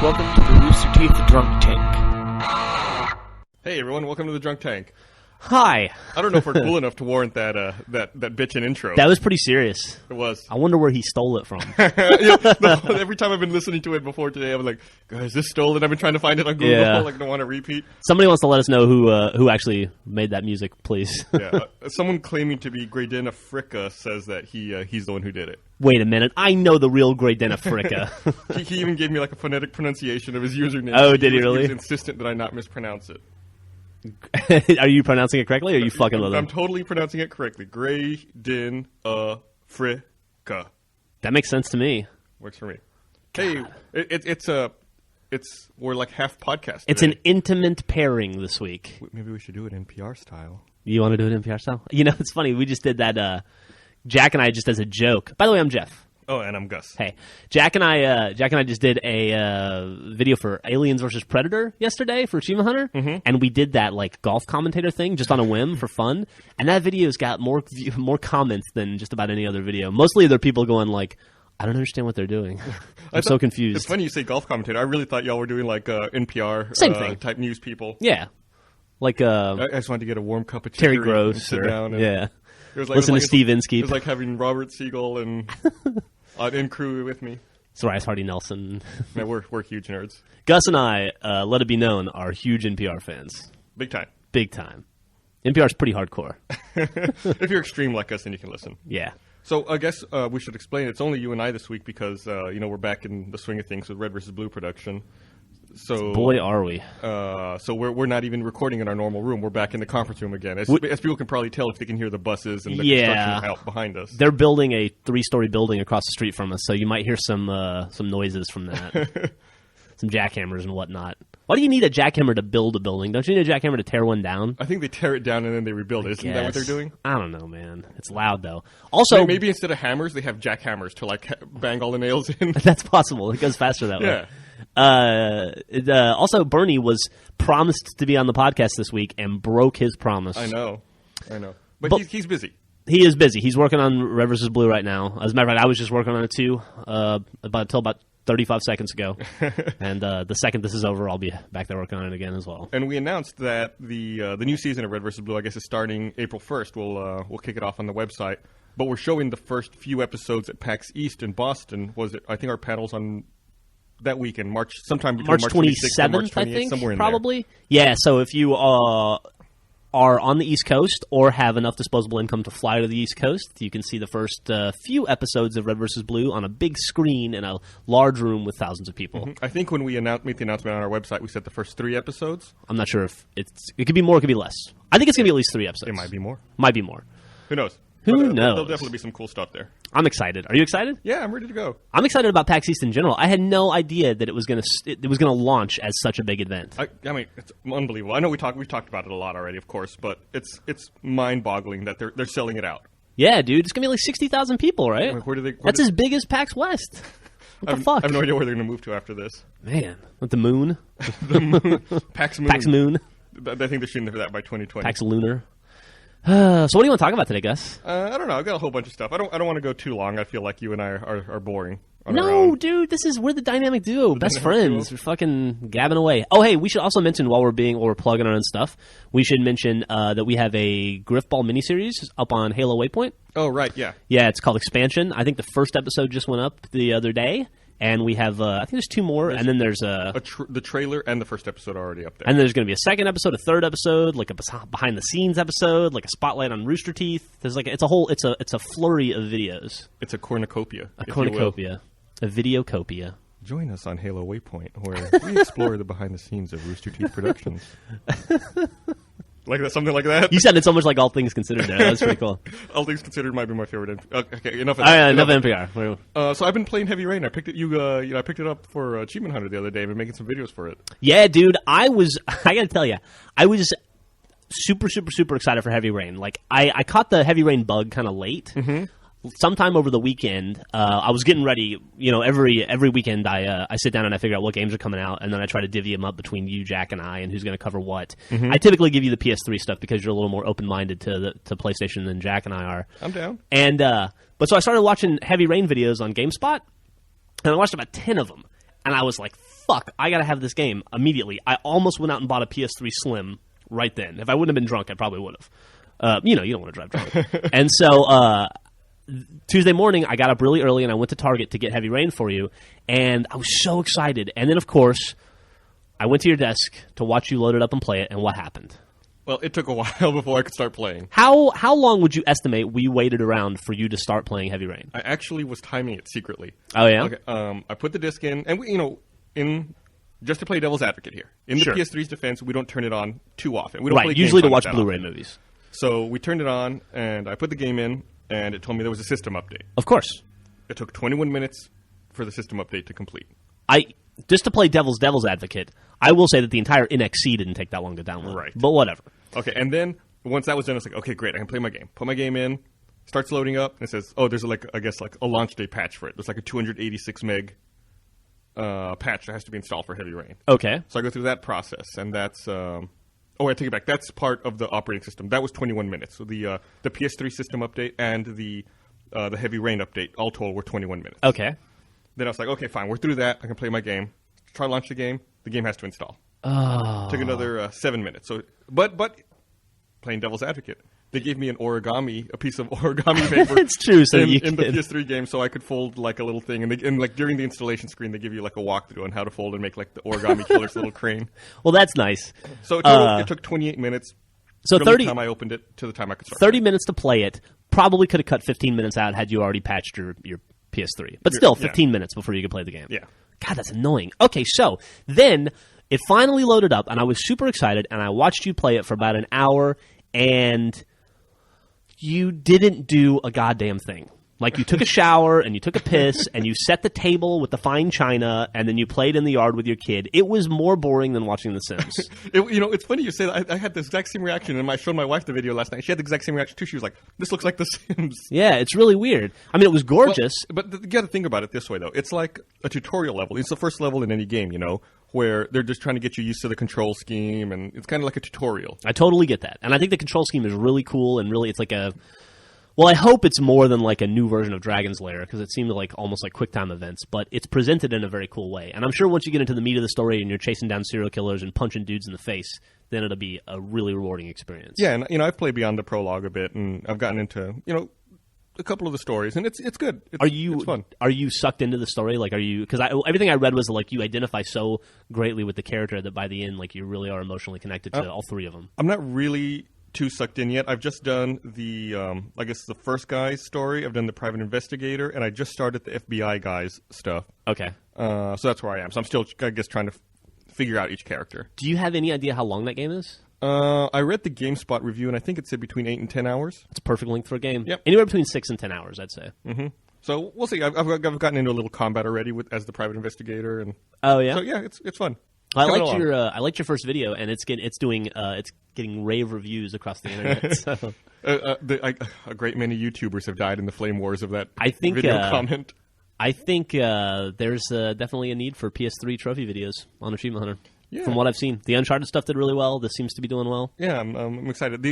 Welcome to the Rooster Teeth Drunk Tank. Hey everyone, welcome to the Drunk Tank. Hi. I don't know if we're cool enough to warrant that bitchin' intro. That was pretty serious. It was. I wonder where he stole it from. Every time I've been listening to it before today, I was like, "Is this stolen?" I've been trying to find it on Google. Yeah. Like, don't want to repeat. Somebody wants to let us know who actually made that music, please. Yeah, someone claiming to be Graydena Fricka says that he's the one who did it. Wait a minute. I know the real Graydena Fricka. he even gave me like a phonetic pronunciation of his username. Oh, did he really? He was insistent that I not mispronounce it. Are you pronouncing it correctly, or are you fucking with him? I'm totally pronouncing it correctly. Graydena Fricka. That makes sense to me. Works for me. God. Hey, we're like half podcast today. It's an intimate pairing this week. Maybe we should do it NPR style. You want to do it NPR style? You know, it's funny. We just did that. Jack and I, just as a joke. By the way, I'm Jeff. Oh, and I'm Gus. Hey, Jack and I just did a video for Aliens vs. Predator yesterday for Achievement Hunter, and we did that like golf commentator thing just on a whim for fun. And that video's got more comments than just about any other video. Mostly they're people going like, "I don't understand what they're doing. I'm so confused." It's funny you say golf commentator. I really thought y'all were doing like NPR Same thing. type news people. Yeah, like I just wanted to get a warm cup of Terry chicory Gross and sit down. And yeah. It was like, Listen to Steve Inskeep. It was like having Robert Siegel and in crew with me. Soraya Hardy Nelson. Man, we're huge nerds. Gus and I, let it be known, are huge NPR fans. Big time. Big time. NPR's pretty hardcore. If you're extreme like us, then you can listen. Yeah. So I guess we should explain. It's only you and I this week because we're back in the swing of things with Red vs. Blue production. So boy, are we. So we're not even recording in our normal room. We're back in the conference room again. As people can probably tell if they can hear the buses and the construction out behind us. They're building a 3-story building across the street from us, so you might hear some noises from that. Some jackhammers and whatnot. Why do you need a jackhammer to build a building? Don't you need a jackhammer to tear one down? I think they tear it down and then they rebuild it. Isn't that what they're doing? I don't know, man. It's loud, though. Also, maybe instead of hammers, they have jackhammers to like bang all the nails in. That's possible. It goes faster that way. Also, Bernie was promised to be on the podcast this weck and broke his promise. I know. But he's busy. He is busy. He's working on Red vs. Blue right now. As a matter of fact, I was just working on it too about 35 seconds ago. And the second this is over, I'll be back there working on it again as well. And we announced that the new season of Red vs. Blue, I guess, is starting April 1st. We'll kick it off on the website. But we're showing the first few episodes at PAX East in Boston. I think our panel's on that weekend, sometime between March 27th, and March 28th, I think, somewhere in probably. There. Yeah, so if you are on the East Coast or have enough disposable income to fly to the East Coast, you can see the first few episodes of Red vs. Blue on a big screen in a large room with thousands of people. Mm-hmm. I think when we made the announcement on our website, we said the first 3 episodes. I'm not sure if it could be more, it could be less. I think it's going to be at least 3 episodes. It might be more. Might be more. Who knows? Who knows? There'll definitely be some cool stuff there. I'm excited. Are you excited? Yeah, I'm ready to go. I'm excited about PAX East in general. I had no idea that it was going to launch as such a big event. I mean, it's unbelievable. I know we've talked about it a lot already, of course, but it's mind-boggling that they're selling it out. Yeah, dude, it's going to be like 60,000 people, right? That's as big as PAX West. What the fuck? I have no idea where they're going to move to after this. Man, with the moon. The moon. PAX Moon. PAX Moon. I think they're shooting for that by 2020. PAX Lunar. So what do you want to talk about today, Gus? I don't know. I've got a whole bunch of stuff. I don't want to go too long. I feel like you and I are boring. No, dude, we're the dynamic duo, best friends. We're fucking gabbing away. Oh, hey, we should also mention while we're plugging our own stuff, we should mention that we have a Griffball miniseries up on Halo Waypoint. Oh, right, yeah. Yeah, it's called Expansion. I think the first episode just went up the other day. And we have, I think there's 2 more, and then there's the trailer and the first episode are already up there. And there's going to be a second episode, a third episode, like a behind-the-scenes episode, like a spotlight on Rooster Teeth. There's like it's a flurry of videos. It's a cornucopia. A cornucopia. A videocopia. Join us on Halo Waypoint, where we explore the behind-the-scenes of Rooster Teeth Productions. Like that, something like that. You sounded so much like All Things Considered there. That was pretty cool. All Things Considered might be my favorite. Okay, enough of that. Enough NPR. So I've been playing Heavy Rain. I picked it. I picked it up for Achievement Hunter the other day. I've been making some videos for it. Yeah, dude. I got to tell you, I was super, super, super excited for Heavy Rain. Like I caught the Heavy Rain bug kind of late. Mm-hmm. Sometime over the weekend, I was getting ready. You know, every weekend I sit down and I figure out what games are coming out, and then I try to divvy them up between you, Jack, and I, and who's going to cover what. Mm-hmm. I typically give you the PS3 stuff because you're a little more open-minded to PlayStation than Jack and I are. I'm down. And but so I started watching Heavy Rain videos on GameSpot, and I watched about 10 of them. and I was like, fuck, I gotta have this game immediately. I almost went out and bought a PS3 Slim right then. If I wouldn't have been drunk, I probably would have. You don't want to drive drunk. And so Tuesday morning, I got up really early, and I went to Target to get Heavy Rain for you, and I was so excited. And then, of course, I went to your desk to watch you load it up and play it, and what happened? Well, it took a while before I could start playing. How long would you estimate we waited around for you to start playing Heavy Rain? I actually was timing it secretly. Oh, yeah? Okay, I put the disc in, and just to play devil's advocate here. In the PS3's defense, we don't turn it on too often. We don't play usually to watch that Blu-ray often. Movies. So we turned it on, and I put the game in, and it told me there was a system update. Of course. It took 21 minutes for the system update to complete. Just to play devil's advocate, I will say that the entire NXC didn't take that long to download. Right. But whatever. Okay, and then once that was done, I was like, okay, great, I can play my game. Put my game in, starts loading up, and it says, oh, there's a launch day patch for it. There's like a 286 meg patch that has to be installed for Heavy Rain. Okay. So I go through that process, and that's I take it back. That's part of the operating system. That was 21 minutes. So the PS3 system update and the Heavy Rain update all told were 21 minutes. Okay. Then I was like, okay, fine, we're through that. I can play my game. Try to launch the game. The game has to install. Oh. Took another 7 minutes. So, but playing devil's advocate, they gave me a piece of origami paper. It's true. So in the PS3 game, so I could fold like a little thing, and like during the installation screen, they give you like a walkthrough on how to fold and make like the origami killer's little crane. Well, that's nice. So it took 28 minutes. So from 30 the time I opened it to the time I could start. 30 minutes to play it. Probably could have cut 15 minutes out had you already patched your PS3. But still, 15 minutes before you could play the game. Yeah. God, that's annoying. Okay, so then it finally loaded up, and I was super excited, and I watched you play it for about an hour, and you didn't do a goddamn thing. Like, you took a shower, and you took a piss, and you set the table with the fine china, and then you played in the yard with your kid. It was more boring than watching The Sims. It's funny you say that. I had the exact same reaction, and I showed my wife the video last night. She had the exact same reaction, too. She was like, this looks like The Sims. Yeah, it's really weird. I mean, it was gorgeous. Well, but you got to think about it this way, though. It's like a tutorial level. It's the first level in any game, where they're just trying to get you used to the control scheme, and it's kind of like a tutorial. I totally get that. And I think the control scheme is really cool, and really it's like a... Well, I hope it's more than like a new version of Dragon's Lair, because it seemed like almost like QuickTime events, but it's presented in a very cool way. And I'm sure once you get into the meat of the story and you're chasing down serial killers and punching dudes in the face, then it'll be a really rewarding experience. Yeah, and I've played beyond the prologue a bit, and I've gotten into, a couple of the stories, and it's good. It's fun. Are you sucked into the story? Like, are you? Because everything I read was like you identify so greatly with the character that by the end, like you really are emotionally connected to all three of them. I'm not really too sucked in yet. I've just done the, the first guy's story. I've done the private investigator, and I just started the FBI guy's stuff. Okay. So that's where I am. So I'm still, I guess, trying to figure out each character. Do you have any idea how long that game is? I read the GameSpot review, and I think it said between 8 and 10 hours. It's a perfect length for a game. Yep. Anywhere between 6 and 10 hours, I'd say. Mm-hmm. So we'll see. I've gotten into a little combat already as the private investigator, and oh yeah, so yeah, it's fun. I liked your first video, and it's getting rave reviews across the internet. So. A great many YouTubers have died in the flame wars of that video comment. I think there's definitely a need for PS3 trophy videos on Achievement Hunter. Yeah. From what I've seen, the Uncharted stuff did really well. This seems to be doing well. Yeah, I'm excited.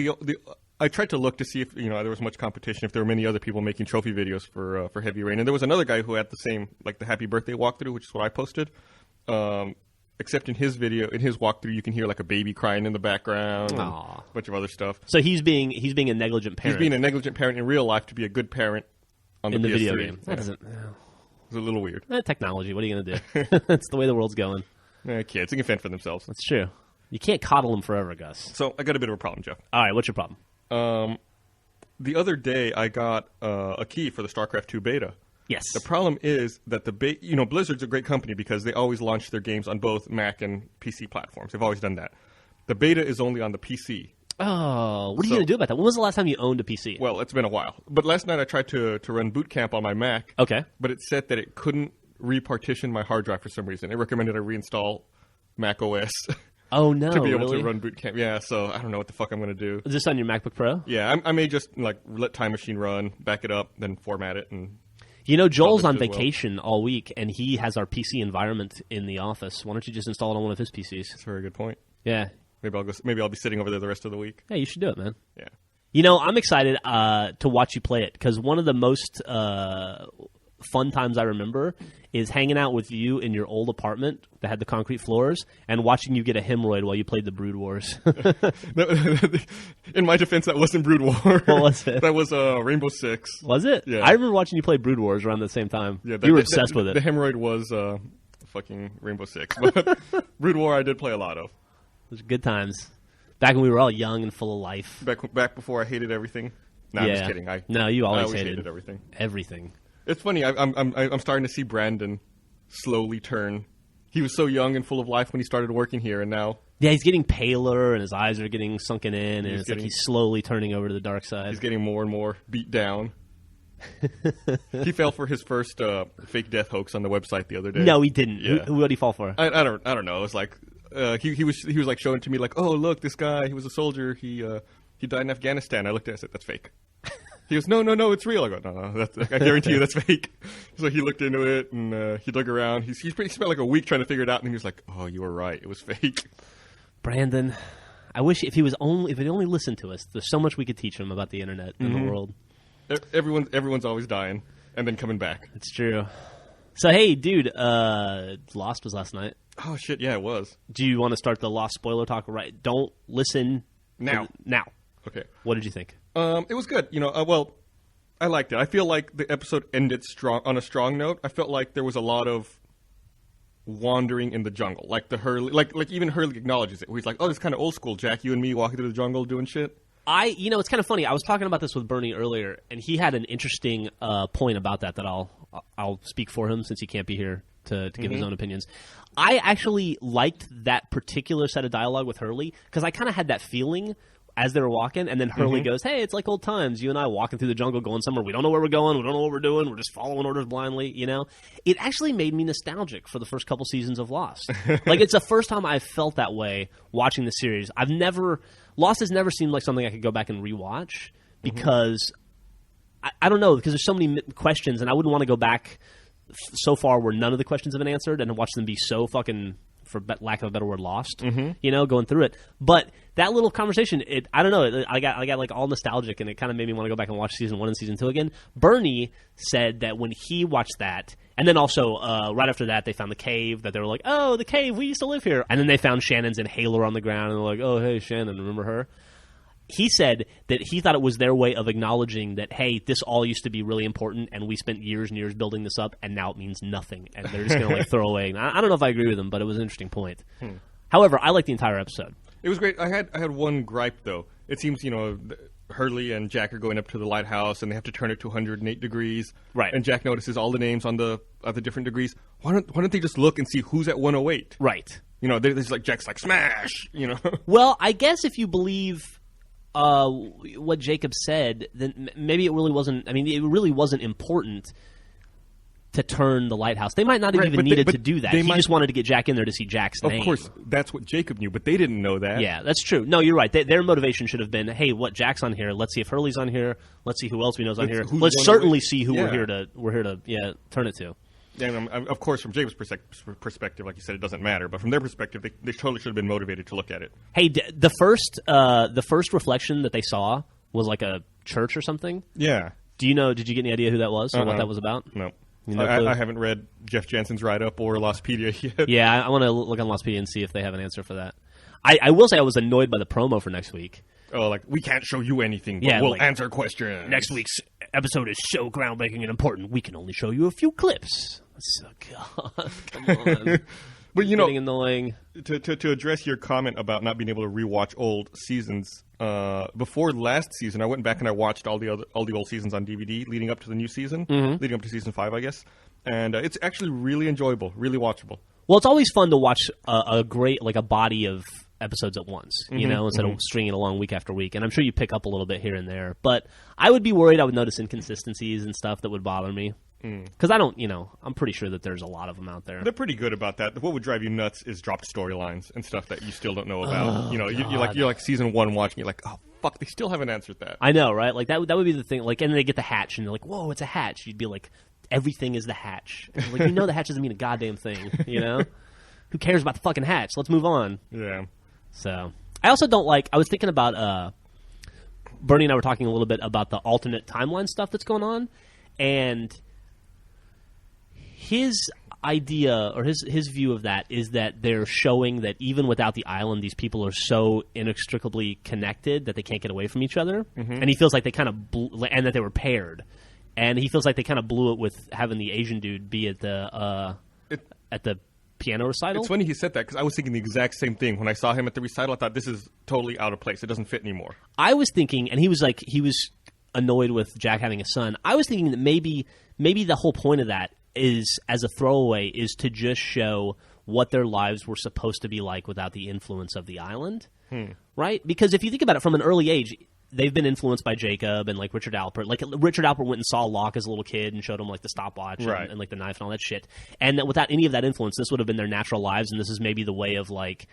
I tried to look to see if there was much competition, if there were many other people making trophy videos for Heavy Rain, and there was another guy who had the same, like the Happy Birthday walkthrough, which is what I posted. Except in his walkthrough, you can hear like a baby crying in the background, and a bunch of other stuff. So he's being a negligent parent. He's being a negligent parent in real life to be a good parent on the PS3. Video game. That doesn't. It's a little weird. Technology. What are you going to do? That's the way the world's going. Kids, they can fend for themselves. That's true. You can't coddle them forever, Gus. So I got a bit of a problem, Jeff. All right, what's your problem? The other day I got a key for the StarCraft 2 beta. Yes. The problem is that Blizzard's a great company because they always launch their games on both Mac and PC platforms. They've always done that. The beta is only on the PC. Oh, what are you going to do about that? When was the last time you owned a PC? Well, it's been a while. But last night I tried to run Boot Camp on my Mac. Okay. But it said that it couldn't repartition my hard drive for some reason. It recommended I reinstall Mac OS. Oh, no, to be able really? to run Boot Camp. Yeah, so I don't know what the fuck I'm going to do. Is this on your MacBook Pro? Yeah, I may just let Time Machine run, back it up, then format it. And Joel's on vacation all week, and he has our PC environment in the office. Why don't you just install it on one of his PCs? That's a very good point. Yeah. Maybe I'll be sitting over there the rest of the week. Yeah, you should do it, man. Yeah. I'm excited to watch you play it, because one of the most fun times I remember is hanging out with you in your old apartment that had the concrete floors and watching you get a hemorrhoid while you played the Brood Wars. In my defense, that wasn't Brood War. What was it? That was Rainbow Six. Was it? Yeah. I remember watching you play Brood Wars around the same time. Yeah, you were obsessed with it. The hemorrhoid was fucking Rainbow Six. But Brood War I did play a lot of. It was good times. Back when we were all young and full of life. Back before I hated everything. No, I'm just kidding. No, you always hated everything. Everything. It's funny. I'm starting to see Brandon slowly turn. He was so young and full of life when he started working here, and now he's getting paler, and his eyes are getting sunken in, and it's like he's slowly turning over to the dark side. He's getting more and more beat down. He fell for his first fake death hoax on the website the other day. No, he didn't. Yeah. Who did he fall for? I don't know. It was like he was like showing it to me like, oh look, this guy, he was a soldier. He died in Afghanistan. I looked at it, I said, that's fake. He goes, no, it's real. I go, no, I guarantee you that's fake. So he looked into it, and he dug around. He spent like a week trying to figure it out, and he was like, oh, you were right. It was fake. Brandon, I wish if he'd only listened to us, there's so much we could teach him about the internet and the world. Everyone's always dying and then coming back. It's true. So, hey, dude, Lost was last night. Oh, shit, yeah, it was. Do you want to start the Lost spoiler talk right? Don't listen now. Okay. What did you think? It was good. Well, I liked it. I feel like the episode ended on a strong note. I felt like there was a lot of wandering in the jungle. Like the Hurley, like even Hurley acknowledges it. Where he's like, "Oh, it's kind of old school, Jack. You and me walking through the jungle doing shit." It's kind of funny. I was talking about this with Bernie earlier, and he had an interesting point about that I'll speak for him since he can't be here to give his own opinions. I actually liked that particular set of dialogue with Hurley because I kind of had that feeling as they were walking, and then Hurley goes, hey, it's like old times. You and I walking through the jungle going somewhere. We don't know where we're going. We don't know what we're doing. We're just following orders blindly, It actually made me nostalgic for the first couple seasons of Lost. Like, it's the first time I've felt that way watching the series. Lost has never seemed like something I could go back and rewatch because, I don't know, because there's so many questions, and I wouldn't want to go back so far where none of the questions have been answered and watch them be so fucking, for lack of a better word, lost, going through it. But that little conversation, I don't know, I got like all nostalgic, and it kind of made me want to go back and watch season 1 and season 2 again. Bernie said that when he watched that, and then also right after that, they found the cave, that they were like, oh, the cave, we used to live here. And then they found Shannon's inhaler on the ground, and they're like, oh, hey, Shannon, remember her? He said that he thought it was their way of acknowledging that, hey, this all used to be really important, and we spent years and years building this up, and now it means nothing, and they're just going to throw away. I don't know if I agree with him, but it was an interesting point. However, I liked the entire episode. It was great. I had one gripe though. It seems Hurley and Jack are going up to the lighthouse, and they have to turn it to 108 degrees. Right. And Jack notices all the names on the different degrees. Why don't they just look and see who's at 108? Right. There's like Jack's like smash. Well, I guess if you believe what Jacob said, then maybe it really wasn't. I mean, it really wasn't important to turn the lighthouse. They might not have even needed to do that. He just wanted to get Jack in there to see Jack's name. Of course, that's what Jacob knew, but they didn't know that. Yeah, that's true. No, you're right. Their motivation should have been, hey, Jack's on here. Let's see if Hurley's on here. Let's see who else we know's on here. Let's certainly see who we're here to turn it to. And of course, from Jacob's perspective, like you said, it doesn't matter. But from their perspective, they totally should have been motivated to look at it. Hey, the first reflection that they saw was like a church or something. Yeah. Did you get any idea who that was or what that was about? No. I haven't read Jeff Jansen's write-up or Lostpedia yet. Yeah, I want to look on Lostpedia and see if they have an answer for that. I will say I was annoyed by the promo for next week. Oh, like, we can't show you anything, but we'll answer questions. Next week's episode is so groundbreaking and important, we can only show you a few clips. So, God, come on. But, getting annoying. To address your comment about not being able to rewatch old seasons, before last season, I went back and I watched all the old seasons on DVD leading up to the new season, leading up to season 5, I guess. And it's actually really enjoyable, really watchable. Well, it's always fun to watch a great, like a body of episodes at once, instead of stringing it along week after week. And I'm sure you pick up a little bit here and there. But I would be worried I would notice inconsistencies and stuff that would bother me. Because I don't, I'm pretty sure that there's a lot of them out there. They're pretty good about that. What would drive you nuts is dropped storylines and stuff that you still don't know about. You're like season 1 watching, you're like, oh, fuck, they still haven't answered that. I know, right? Like, that would be the thing. Like, and then they get the hatch, and they're like, whoa, it's a hatch. You'd be like, everything is the hatch. Like, the hatch doesn't mean a goddamn thing, Who cares about the fucking hatch? Let's move on. Yeah. So, I also don't like, I was thinking about, Bernie and I were talking a little bit about the alternate timeline stuff that's going on, and his idea or his view of that is that they're showing that even without the island, these people are so inextricably connected that they can't get away from each other. And he feels like they kind of and that they were paired. And he feels like they kind of blew it with having the Asian dude be at the piano recital. It's funny he said that because I was thinking the exact same thing. When I saw him at the recital, I thought this is totally out of place. It doesn't fit anymore. I was thinking, and he was annoyed with Jack having a son. I was thinking that maybe the whole point of that is, as a throwaway, is to just show what their lives were supposed to be like without the influence of the island, right? Because if you think about it from an early age, they've been influenced by Jacob and like Richard Alpert. Like Richard Alpert went and saw Locke as a little kid and showed him like the stopwatch and like the knife and all that shit. And that without any of that influence, this would have been their natural lives. And this is maybe the way of like,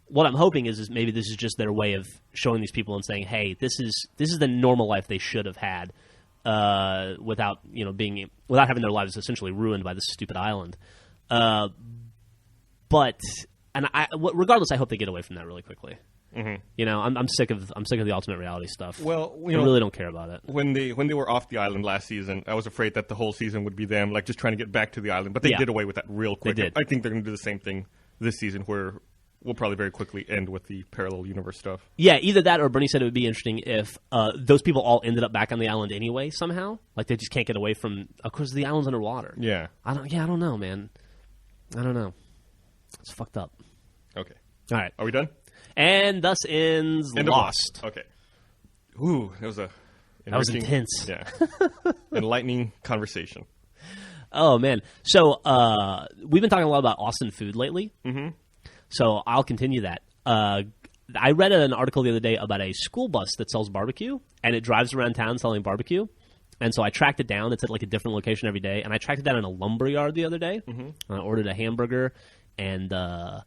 what I'm hoping is maybe this is just their way of showing these people and saying, hey, this is the normal life they should have had. Without having their lives essentially ruined by this stupid island, regardless, I hope they get away from that really quickly. I'm sick of the alternate reality stuff. Well, I really don't care about it. When they were off the island last season, I was afraid that the whole season would be them like just trying to get back to the island, but they did away with that real quick. They did. I think they're going to do the same thing this season, where we'll probably very quickly end with the parallel universe stuff. Yeah, either that or Bernie said it would be interesting if those people all ended up back on the island anyway somehow. Like they just can't get away from. Of course, the island's underwater. Yeah. I don't know, man. I don't know. It's fucked up. Okay. All right. Are we done? And thus ends Lost. Okay. Ooh, that was intense. Yeah. Enlightening conversation. Oh man. So we've been talking a lot about Austin food lately. Mm-hmm. So I'll continue that. I read an article the other day about a school bus that sells barbecue, and it drives around town selling barbecue. And so I tracked it down. It's at like a different location every day. And I tracked it down in a lumber yard the other day. Mm-hmm. I ordered a hamburger and a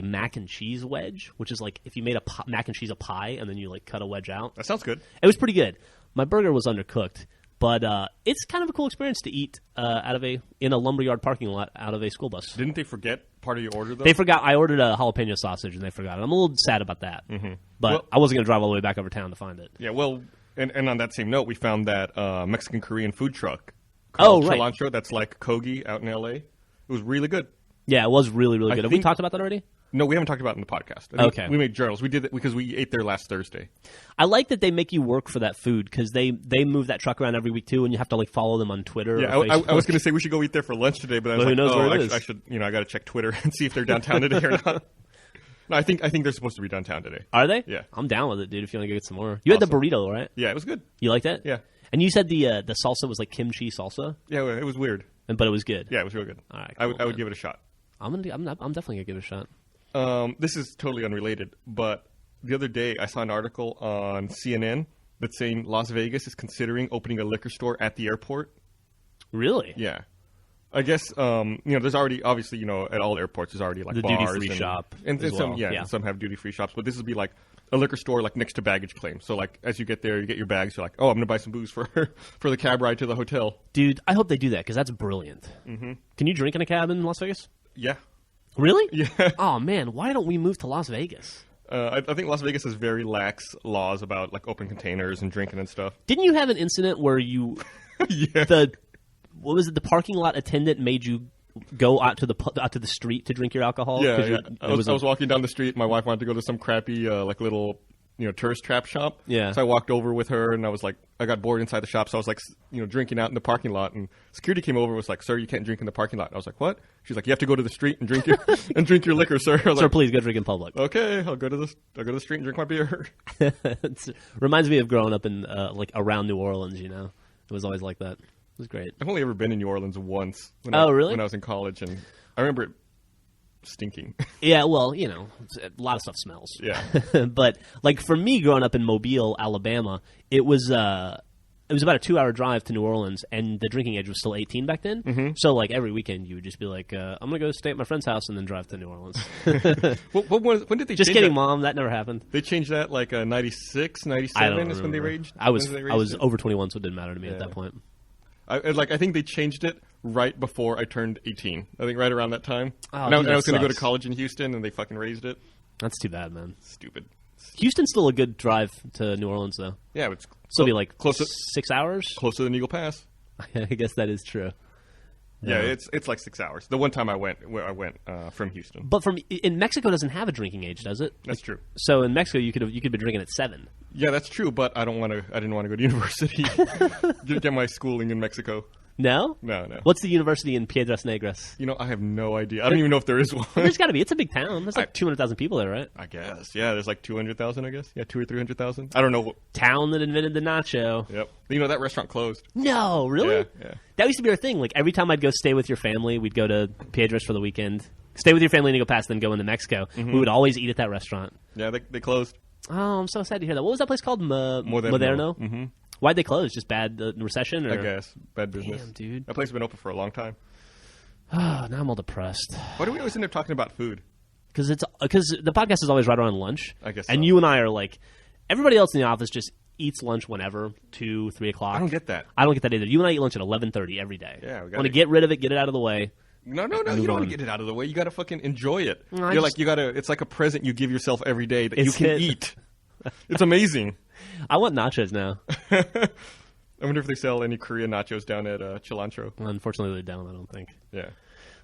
mac and cheese wedge, which is like if you made mac and cheese a pie and then you like cut a wedge out. That sounds good. It was pretty good. My burger was undercooked. But it's kind of a cool experience to eat in a lumberyard parking lot out of a school bus. Didn't they forget part of your order, though? They forgot. I ordered a jalapeno sausage, and they forgot it. I'm a little sad about that. Mm-hmm. But I wasn't going to drive all the way back over town to find it. Yeah, well, and on that same note, we found that Mexican-Korean food truck called Cilantro that's like Kogi out in L.A. It was really good. Yeah, it was really, really good. Have we talked about that already? No, we haven't talked about it in the podcast. Okay. We made journals. We did it because we ate there last Thursday. I like that they make you work for that food because they move that truck around every week too, and you have to like follow them on Twitter. Yeah, or I was going to say we should go eat there for lunch today, but I was who knows where it I is. should, I got to check Twitter and see if they're downtown today or not. No, I think they're supposed to be downtown today. Are they? Yeah. I'm down with it, dude. If you want to go get some more, you had the burrito, right? Yeah, it was good. You liked it? Yeah. And you said the salsa was like kimchi salsa. Yeah, it was weird. But it was good. Yeah, it was real good. All right, cool, I would give it a shot. I'm definitely gonna give it a shot. This is totally unrelated, but the other day I saw an article on CNN that's saying Las Vegas is considering opening a liquor store at the airport. Really? Yeah. I guess there's already obviously at all airports there's already like the bars duty-free shop and well. some some have duty-free shops, but this would be like a liquor store like next to baggage claim. So like as you get there, you get your bags. You're like, oh, I'm gonna buy some booze for the cab ride to the hotel. Dude, I hope they do that because that's brilliant. Mm-hmm. Can you drink in a cab in Las Vegas? Yeah. Really? Yeah. Oh man, why don't we move to Las Vegas? I think Las Vegas has very lax laws about like open containers and drinking and stuff. Didn't you have an incident where you yeah. What was it? The parking lot attendant made you go out to the street to drink your alcohol? Yeah. I was walking down the street. My wife wanted to go to some crappy like little tourist trap shop. Yeah. So I walked over with her, and I was like, I got bored inside the shop, so I was like, drinking out in the parking lot. And security came over and was like, "Sir, you can't drink in the parking lot." And I was like, "What?" She's like, "You have to go to the street and drink your liquor, sir." Sir, like, please go drink in public. Okay, I'll go to the street and drink my beer. It reminds me of growing up in like around New Orleans. It was always like that. It was great. I've only ever been in New Orleans once. Really? When I was in college, and I remember it stinking. Yeah, well, a lot of stuff smells. Yeah. But like for me, growing up in Mobile, Alabama, it was about a 2-hour drive to New Orleans, and the drinking age was still 18 back then. Mm-hmm. So like every weekend, you would just be like, "I'm gonna go stay at my friend's house and then drive to New Orleans." When did they? Just change kidding, that? Mom. That never happened. They changed that like 96, 97 is when they raised. I was over 21, so it didn't matter to me at that point. I think they changed it right before I turned 18. I think right around that time. Oh, and I was going to go to college in Houston, and they fucking raised it. That's too bad, man. Stupid. Houston's still a good drive to New Orleans, though. Yeah, it's still be like close to 6 hours. Closer than Eagle Pass. I guess that is true. Yeah, it's like 6 hours. The one time I went from Houston. But in Mexico doesn't have a drinking age, does it? That's true. So in Mexico, you could be drinking at 7. Yeah, that's true. But I didn't want to go to university. Get my schooling in Mexico. No? No. What's the university in Piedras Negras? I have no idea. I don't even know if there is one. There's got to be. It's a big town. There's like 200,000 people there, right? I guess. Yeah, there's like 200,000, I guess. Yeah, 200,000 or 300,000. I don't know. Town that invented the nacho. Yep. That restaurant closed. No, really? Yeah. That used to be our thing. Like, every time I'd go stay with your family, we'd go to Piedras for the weekend. Stay with your family and you go past, then go into Mexico. Mm-hmm. We would always eat at that restaurant. Yeah, they closed. Oh, I'm so sad to hear that. What was that place called? Moderno. Mm-hmm. Why'd they close? Just bad recession? Or? I guess. Bad business. Damn, dude. That place has been open for a long time. Now I'm all depressed. Why do we always end up talking about food? Because the podcast is always right around lunch. I guess And so. you and I are like, everybody else in the office just eats lunch whenever, 2, 3 o'clock. I don't get that. I don't get that either. You and I eat lunch at 11:30 every day. Yeah, we want to get rid of it, get it out of the way. No, you don't want to get it out of the way. You got to fucking enjoy it. No, it's like a present you give yourself every day that you can eat. It's amazing. I want nachos now. I wonder if they sell any Korean nachos down at Cilantro. Well, unfortunately, they don't, I don't think. Yeah.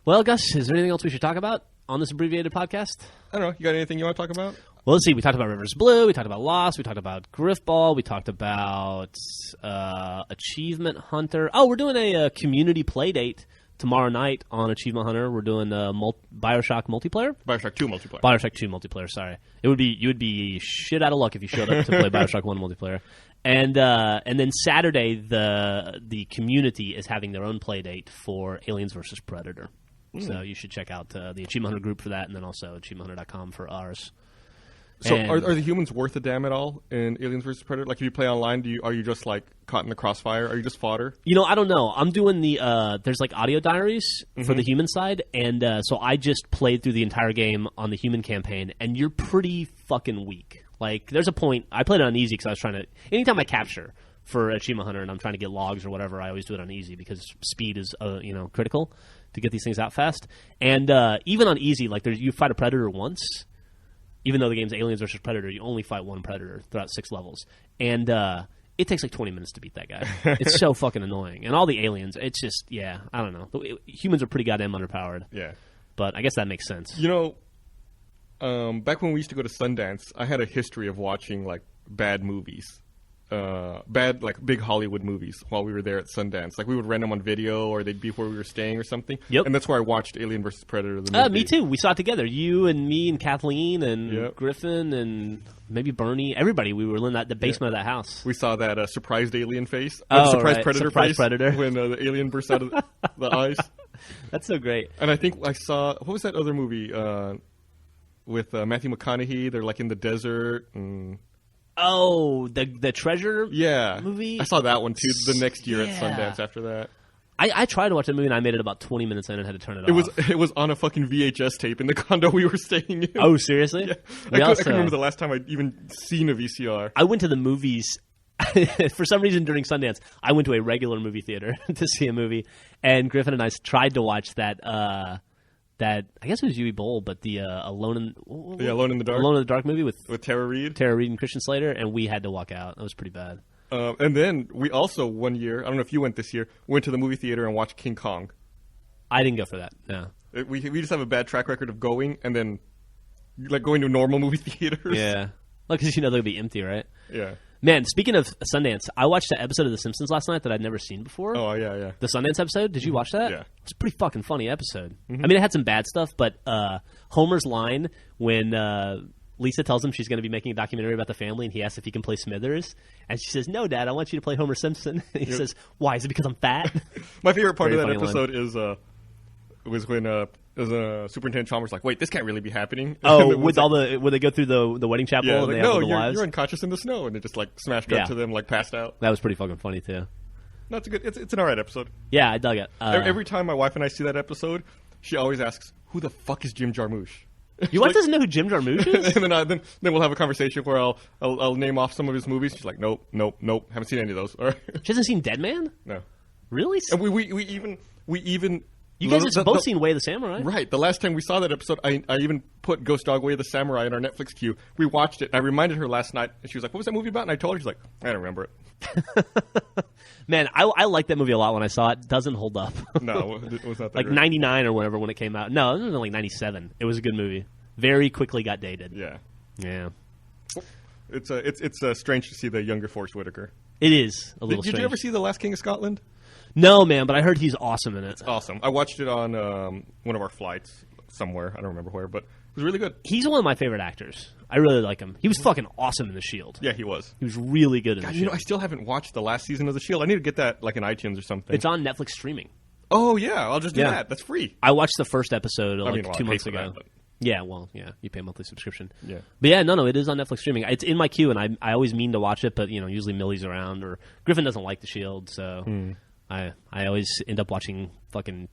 Well, Gus, is there anything else we should talk about on this abbreviated podcast? I don't know. You got anything you want to talk about? Well, let's see. We talked about Rivers Blue. We talked about Lost. We talked about Griffball. We talked about Achievement Hunter. Oh, we're doing a community play date tomorrow night on Achievement Hunter. We're doing Bioshock multiplayer. Bioshock 2 multiplayer. Bioshock 2 multiplayer, sorry. You would be shit out of luck if you showed up to play Bioshock 1 multiplayer. And then Saturday, the community is having their own play date for Aliens vs. Predator. So you should check out the Achievement Hunter group for that, and then also achievementhunter.com for ours. So are the humans worth a damn at all in Aliens vs. Predator? Like, if you play online, are you just, like, caught in the crossfire? Are you just fodder? I don't know. I'm doing there's, like, audio diaries for the human side, and so I just played through the entire game on the human campaign, and you're pretty fucking weak. Like, there's a point, I played it on easy because I was trying to, anytime I capture for Achievement Hunter and I'm trying to get logs or whatever, I always do it on easy because speed is, critical to get these things out fast. And even on easy, like, you fight a predator once. Even though the game's Aliens vs. Predator, you only fight one predator throughout 6 levels. And it takes like 20 minutes to beat that guy. It's so fucking annoying. And all the aliens, it's just, I don't know. Humans are pretty goddamn underpowered. Yeah. But I guess that makes sense. Back when we used to go to Sundance, I had a history of watching, like, bad movies. Like, big Hollywood movies while we were there at Sundance. Like, we would rent them on video, or they'd be where we were staying or something. Yep. And that's where I watched Alien vs. Predator, the movie. Me too. We saw it together. You and me and Kathleen and Griffin and maybe Bernie. Everybody. We were in the basement of that house. We saw that surprised alien face. Surprised predator surprise face. Predator. When the alien burst out of the eyes. That's so great. And I think I saw... What was that other movie with Matthew McConaughey? They're, like, in the desert and... Oh, the treasure movie? I saw that one, too, the next year at Sundance after that. I tried to watch that movie, and I made it about 20 minutes in and had to turn it off. It was on a fucking VHS tape in the condo we were staying in. Oh, seriously? Yeah. I couldn't remember the last time I'd even seen a VCR. I went to the movies... For some reason during Sundance, I went to a regular movie theater to see a movie, and Griffin and I tried to watch that I guess it was Uwe Boll, but the Alone in the Dark. Alone in the Dark movie with Tara Reid. Tara Reid and Christian Slater, and we had to walk out. That was pretty bad. And then we also, one year, I don't know if you went this year, went to the movie theater and watched King Kong. I didn't go for that, no. We just have a bad track record of going and then like going to normal movie theaters. Yeah. Well, because they'll be empty, right? Yeah. Man, speaking of Sundance, I watched an episode of The Simpsons last night that I'd never seen before. Oh, yeah. The Sundance episode? Did you watch that? Yeah. It's a pretty fucking funny episode. Mm-hmm. I mean, it had some bad stuff, but Homer's line when Lisa tells him she's going to be making a documentary about the family, and he asks if he can play Smithers, and she says, "No, Dad, I want you to play Homer Simpson." And he says, "Why? Is it because I'm fat?" My favorite part of that episode was when Superintendent Chalmers like, "Wait, this can't really be happening." Oh, with when they go through the wedding chapel and like, they no, have the wives. You're unconscious in the snow, and they just like smashed up to them, like passed out. That was pretty fucking funny too. No, it's an alright episthen Yeah, I dug it. Every time my wife and I see that episode, she always asks, "Who the fuck is Jim Jarmusch?" Your wife doesn't know who Jim Jarmusch is? And then we'll have a conversation where I'll name off some of his movies. She's like, nope, haven't seen any of those. She hasn't seen Dead Man? No. Really? And we even You guys have both seen Way of the Samurai. Right. The last time we saw that episode, I even put Ghost Dog Way of the Samurai in our Netflix queue. We watched it. I reminded her last night, and she was like, what was that movie about? And I told her, she's like, I don't remember it. Man, I liked that movie a lot when I saw it. Doesn't hold up. No, it was not that like great. 99 or whatever when it came out. No, it was like 97. It was a good movie. Very quickly got dated. Yeah. Yeah. It's strange to see the younger Forrest Whitaker. It is a little strange. Did you ever see The Last King of Scotland? No, man, but I heard he's awesome in it. It's awesome. I watched it on one of our flights somewhere. I don't remember where, but it was really good. He's one of my favorite actors. I really like him. He was fucking awesome in The Shield. Yeah, he was. He was really good in The Shield. I still haven't watched the last season of The Shield. I need to get that like in iTunes or something. It's on Netflix streaming. Oh, yeah. I'll just do that. That's free. I watched the first episode 2 months ago. That, yeah, well, yeah, you pay a monthly subscription. Yeah. But yeah, no, it is on Netflix streaming. It's in my queue, and I always mean to watch it, but, usually Millie's around, or Griffin doesn't like The Shield, so I always end up watching fucking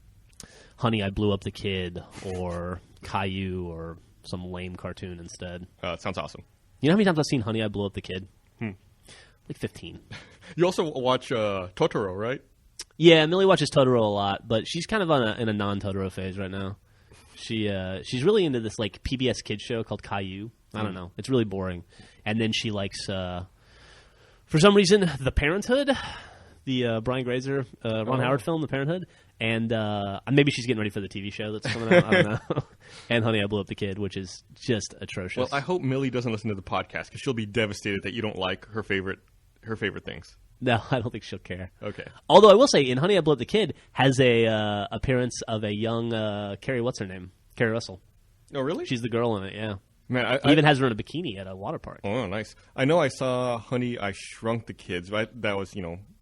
Honey, I Blew Up the Kid, or Caillou, or some lame cartoon instead. It sounds awesome. You know how many times I've seen Honey, I Blew Up the Kid? Like 15. You also watch Totoro, right? Yeah, Millie watches Totoro a lot, but she's kind of in a non-Totoro phase right now. She's really into this like PBS kids show called Caillou. I don't know. It's really boring. And then she likes, for some reason, The Parenthood, the Brian Grazer, Ron Howard film, The Parenthood. And maybe she's getting ready for the TV show that's coming out. I don't know. And Honey, I Blew Up the Kid, which is just atrocious. Well, I hope Millie doesn't listen to the podcast because she'll be devastated that you don't like her favorite things. No, I don't think she'll care. Okay. Although I will say, in Honey, I Blew Up the Kid has a appearance of a young Carrie. What's her name? Carrie Russell. Oh, really? She's the girl in it. Yeah. Man, He even has her in a bikini at a water park. Oh, nice. I know I saw Honey, I Shrunk the Kids, but that was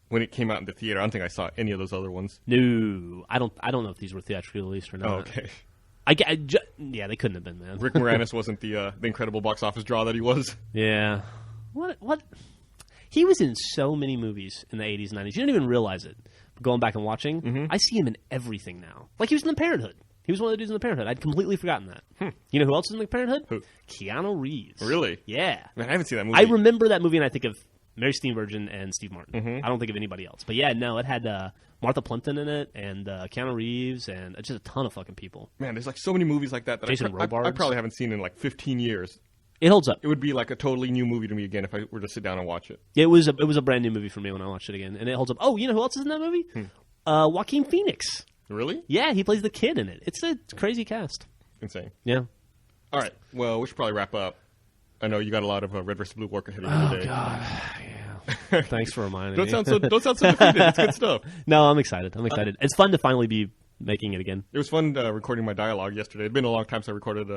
when it came out in the theater. I don't think I saw any of those other ones. No, I don't know if these were theatrically released or not. Oh, okay. Yeah, they couldn't have been, man. Rick Moranis wasn't the incredible box office draw that he was. Yeah. What? He was in so many movies in the 80s and 90s. You didn't even realize it. Going back and watching, I see him in everything now. Like he was in The Parenthood. He was one of the dudes in The Parenthood. I'd completely forgotten that. You know who else is in The Parenthood? Who? Keanu Reeves. Really? Yeah. Man, I haven't seen that movie. I remember that movie, and I think of Mary Steenburgen and Steve Martin. I don't think of anybody else. But yeah, no, it had Martha Plimpton in it, and Keanu Reeves, and just a ton of fucking people. Man, there's like so many movies like that Jason I Robards. probably haven't seen in like 15 years. It holds up. It would be like a totally new movie to me again if I were to sit down and watch it. It was a brand new movie for me when I watched it again, and it holds up. Oh, you know who else is in that movie? Joaquin Phoenix. Really? Yeah, he plays the kid in it. It's a crazy cast. Insane. Yeah. All right. Well, we should probably wrap up. I know you got a lot of Red vs. Blue work ahead of you today. Oh God. Yeah. Thanks for reminding me. Don't sound so defeated. It's good stuff. No, I'm excited. It's fun to finally be making it again. It was fun recording my dialogue yesterday. It'd been a long time since I recorded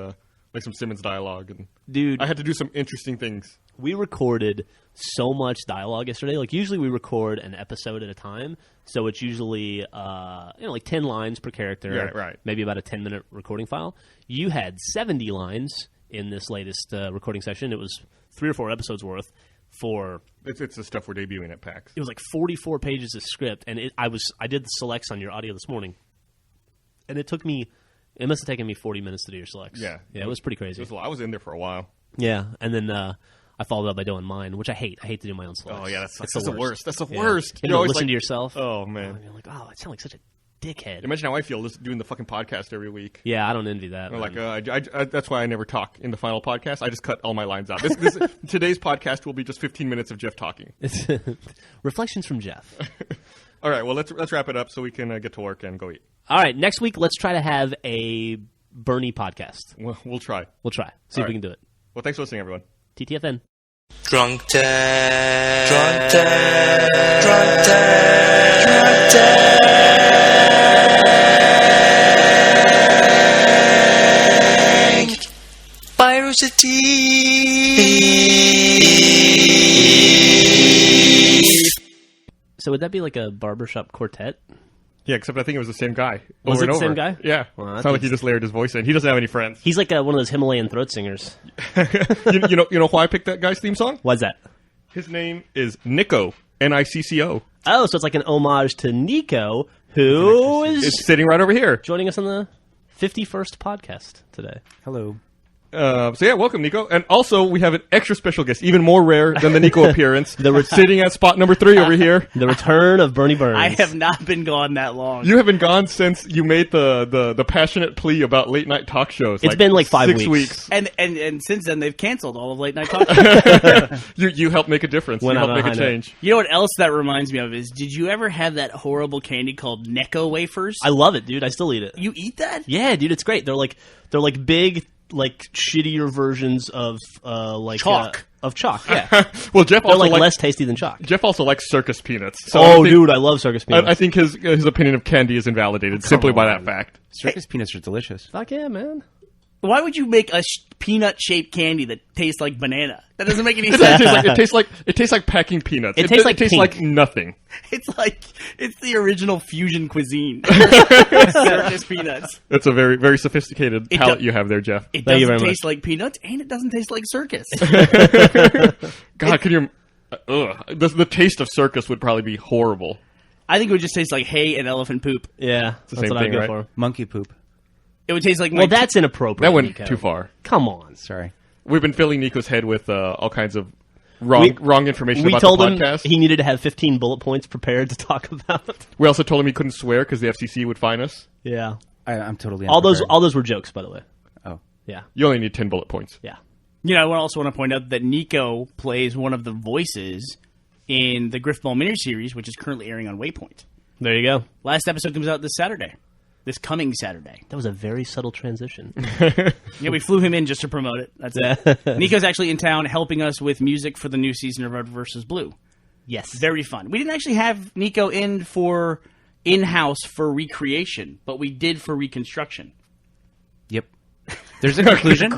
like some Simmons dialogue, and dude, I had to do some interesting things. We recorded so much dialogue yesterday. Like usually we record an episode at a time, so it's usually like 10 lines per character. Yeah, right. Maybe about a 10-minute recording file. You had 70 lines in this latest recording session. It was 3 or 4 episodes worth. It's the stuff we're debuting at PAX. It was like 44 pages of script, and I did the selects on your audio this morning, and it must have taken me 40 minutes to do your selects. Yeah, it was pretty crazy. I was in there for a while. Yeah, and then I followed up by doing mine, which I hate. I hate to do my own selects. Oh yeah, that's the worst. That's the Yeah. worst. You listen to yourself. Oh man, and you're like, oh, I sound like such a dickhead. Imagine how I feel just doing the fucking podcast every week. Yeah, I don't envy that. Like, that's why I never talk in the final podcast. I just cut all my lines out. Today's podcast will be just 15 minutes of Jeff talking. It's Reflections from Jeff. All right, well, let's wrap it up so we can get to work and go eat. All right, next week let's try to have a Bernie podcast. We'll try. See if we can do it. Well, thanks for listening, everyone. TTFN. Drunk Tank. Drunk Tank. Drunk Tank. Drunk Tank. Virosity. So would that be like a barbershop quartet? Yeah, except I think it was the same guy. Was it the over. same guy? Yeah. Well, it's not like he just layered his voice in. He doesn't have any friends. He's like one of those Himalayan throat singers. you know why I picked that guy's theme song? Why's that? His name is Nico. Nicco. Oh, so it's like an homage to Nico, who is sitting right over here. joining us on the 51st podcast today. Hello. So yeah, welcome, Nico. And also, we have an extra special guest, even more rare than the Nico appearance. We're sitting at spot number 3 over here. The return of Bernie Burns. I have not been gone that long. You have been gone since you made the passionate plea about late night talk shows. It's been like 5 6 weeks. And since then, they've canceled all of Late Night Talk Shows. You helped make a difference. Went you helped out make a on a change. You know what else that reminds me of is, did you ever have that horrible candy called Necco wafers? I love it, dude. I still eat it. You eat that? Yeah, dude, it's great. They're like big, like shittier versions of Chalk. Of chalk. Yeah, Well, Jeff they're also like less tasty than chalk. Jeff also likes circus peanuts. So I think- Dude, I love circus peanuts. I think his opinion of candy is invalidated simply by that fact. Circus peanuts are delicious. Fuck yeah, man. Why would you make a peanut-shaped candy that tastes like banana? That doesn't make any It sense. tastes like packing peanuts. It tastes like pink. like nothing. It's the original fusion cuisine. Circus peanuts. That's a very, very sophisticated It palate do- you have there, Jeff. It Thank you doesn't very taste like peanuts, and it doesn't taste like circus. God, can you? The taste of circus would probably be horrible. I think it would just taste like hay and elephant poop. Yeah, the that's same what I'd thing, go right? for. Monkey poop. It would taste like Well, that's inappropriate. That went Nico. too far. Come on. Sorry. We've been filling Nico's head with all kinds of wrong information We about told the him podcast. he needed to have 15 bullet points prepared to talk about. We also told him he couldn't swear because the FCC would fine us. Yeah, I'm totally all unprepared. those were jokes, by the way. Oh. Yeah, You only need 10 bullet points. yeah. You know, I also want to point out that Nico plays one of the voices in the Griffball miniseries, which is currently airing on Waypoint. There you go. Last episode comes out this coming Saturday. That was a very subtle transition. Yeah, we flew him in just to promote it. That's it. Nico's actually in town helping us with music for the new season of Red vs. Blue. Yes. Very fun. We didn't actually have Nico in-house for recreation, but we did for reconstruction. Yep. There's a conclusion.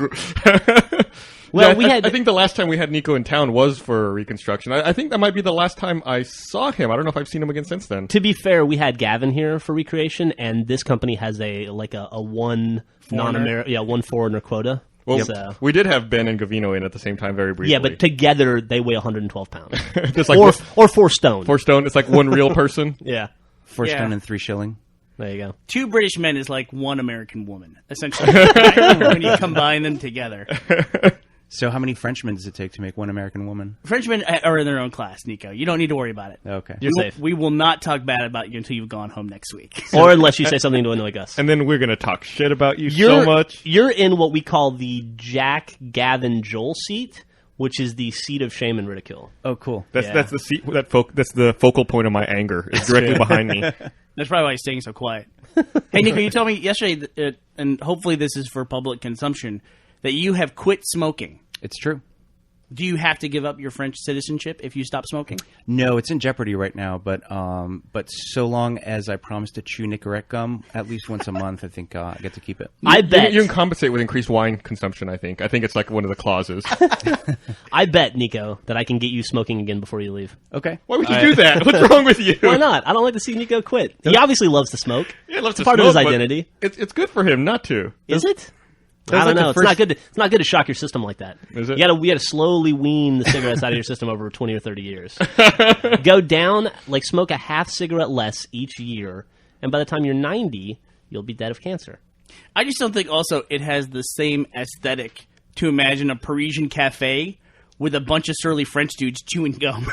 Well, Yeah, I think the last time we had Nico in town was for reconstruction. I think that might be the last time I saw him. I don't know if I've seen him again since then. To be fair, we had Gavin here for recreation, and this company has a one non-American, one foreigner quota. Well, So- we did have Ben and Gavino in at the same time very briefly. yeah, but together they weigh 112 pounds, There's like or 4 stone. 4 stone. It's like one real person. Yeah, 4 Yeah. stone and 3 shilling. there you go. 2 British men is like 1 American woman, essentially, when you combine them together. So how many Frenchmen does it take to make 1 American woman? Frenchmen are in their own class, Nico. You don't need to worry about it. Okay. You're safe. We will not talk bad about you until you've gone home next week. Or unless you say something to annoy us. And then we're going to talk shit about you so much. You're in what we call the Jack Gavin Joel seat, which is the seat of shame and ridicule. Oh, cool. That's Yeah. that's the seat, that's the focal point of my anger. It's directly behind me. That's probably why he's staying so quiet. Hey, Nico, you told me yesterday, and hopefully this is for public consumption, that you have quit smoking. It's true. Do you have to give up your French citizenship if you stop smoking? No, it's in jeopardy right now, but so long as I promise to chew Nicorette gum at least once a month, I think I get to keep it. I bet You can compensate with increased wine consumption, I think. I think it's like one of the clauses. I bet, Nico, that I can get you smoking again before you leave. Okay. Why would you do that? What's wrong with you? Why not? I don't like to see Nico quit. He obviously loves to smoke. Yeah, he loves It's to part of smoke, his but identity. It's good for him not to. Is it? I like don't the know. It's first- not good. It's not good to shock your system like that. Is it? We got to slowly wean the cigarettes out of your system over 20 or 30 years. Go down, like smoke a half cigarette less each year, and by the time you're 90, you'll be dead of cancer. I just don't think also it has the same aesthetic to imagine a Parisian cafe with a bunch of surly French dudes chewing gum.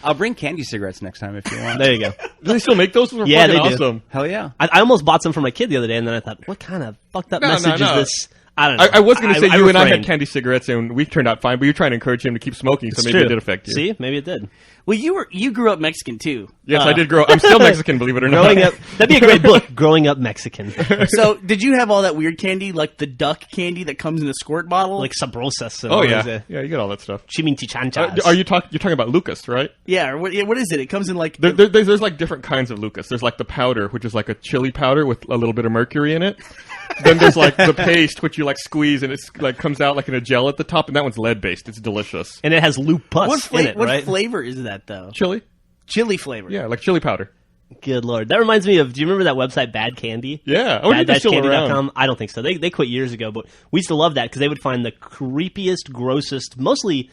I'll bring candy cigarettes next time if you want. There you go. Do they still make those? Those are Yeah, fucking they do. awesome. Hell yeah. I almost bought some for my kid the other day, and then I thought, what kind of fucked up No, message no. is this? I don't know. I was going to say you and I had refrained. candy cigarettes and we turned out fine, but you're trying to encourage him to keep smoking, so It's maybe true. it did affect you. See, maybe it did. Well, you grew up Mexican too. Yes, I did grow up. I'm still Mexican, believe it or not. Growing up, that'd be a great book. Growing up Mexican, So, did you have all that weird candy, like the duck candy that comes in a squirt bottle? like sabrosas. And Oh, all yeah. those, Yeah, you get all that stuff. chimichichanchas. Are you you're talking about Lucas, right? yeah. Or what is it? It comes in like There's like different kinds of Lucas. There's like the powder, which is like a chili powder with a little bit of mercury in it. Then there's like the paste, which you like squeeze and it's like comes out like in a gel at the top, and that one's lead based. It's delicious. and it has lupus in it, what right? flavor is that though? Chili? Chili flavor. Yeah, like chili powder. Good lord, that reminds me of. Do you remember that website Bad Candy? Yeah. I wonder if they're still around. Bad-candy.com? I don't think so. They quit years ago, but we used to love that because they would find the creepiest, grossest, mostly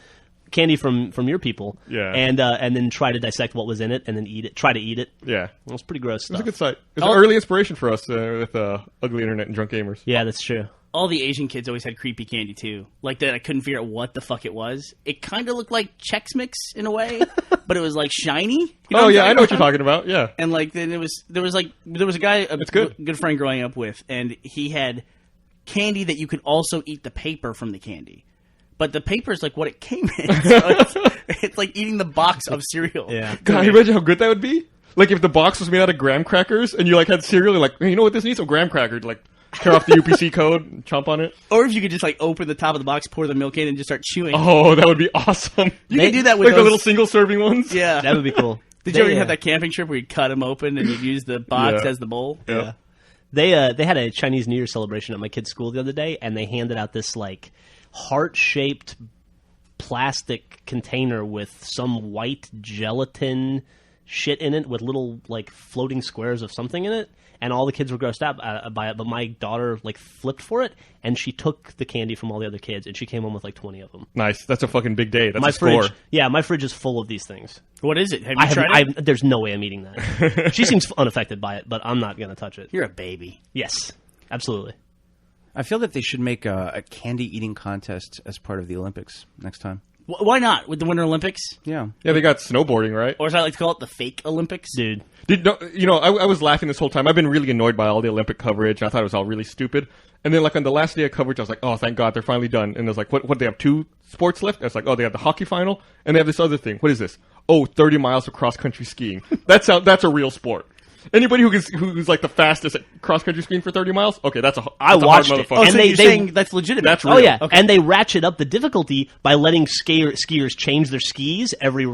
candy from your people. Yeah. And then try to dissect what was in it and then eat it. Try to eat it. Yeah. It was pretty gross It's stuff. a good site. It's an early inspiration for us with Ugly Internet and Drunk Gamers. Yeah, that's true. all the Asian kids always had creepy candy too. Like that, I couldn't figure out what the fuck it was. It kind of looked like Chex Mix in a way, but it was like shiny. You know I know what you're talking about. Yeah. And like then there was a guy, a good friend growing up with, and he had candy that you could also eat the paper from the candy. But the paper is like what it came in. So it's like eating the box of cereal. Yeah. God, you imagine how good that would be? Like if the box was made out of graham crackers and you like had cereal, you're like, hey, you know what, this needs some graham crackers. Like tear off the UPC code and chomp on it. Or if you could just like open the top of the box, pour the milk in, and just start chewing. Oh, that would be awesome. You can do that with like those... the little single serving ones. Yeah. That would be cool. Did you ever have that camping trip where you'd cut them open and you'd use the box as the bowl? Yeah. They had a Chinese New Year celebration at my kid's school the other day, and they handed out this like heart-shaped plastic container with some white gelatin shit in it with little like floating squares of something in it, and all the kids were grossed out by it, but my daughter like flipped for it, and she took the candy from all the other kids, and she came home with like 20 of them. Nice. That's a fucking big day. That's My a score. fridge, yeah, my fridge is full of these things. What is it? Have you tried it? There's no way I'm eating that. She seems unaffected by it, but I'm not going to touch it. You're a baby. Yes, absolutely. I feel that they should make a candy eating contest as part of the Olympics next time. Why not? With the Winter Olympics? Yeah. Yeah, they got snowboarding, right? Or as I like to call it, the fake Olympics? Dude. I was laughing this whole time. I've been really annoyed by all the Olympic coverage. I thought it was all really stupid. And then, like, on the last day of coverage, I was like, oh, thank God, they're finally done. And there's like, what they have 2 sports left? I was like, oh, they have the hockey final, and they have this other thing. What is this? Oh, 30 miles of cross-country skiing. That's a real sport. Anybody who's like the fastest at cross-country skiing for 30 miles? Okay, that's a I watched hard it. motherfucker. Oh, And so you're saying that's legitimate? That's real. Oh yeah, Okay. and they ratchet up the difficulty by letting skiers change their skis every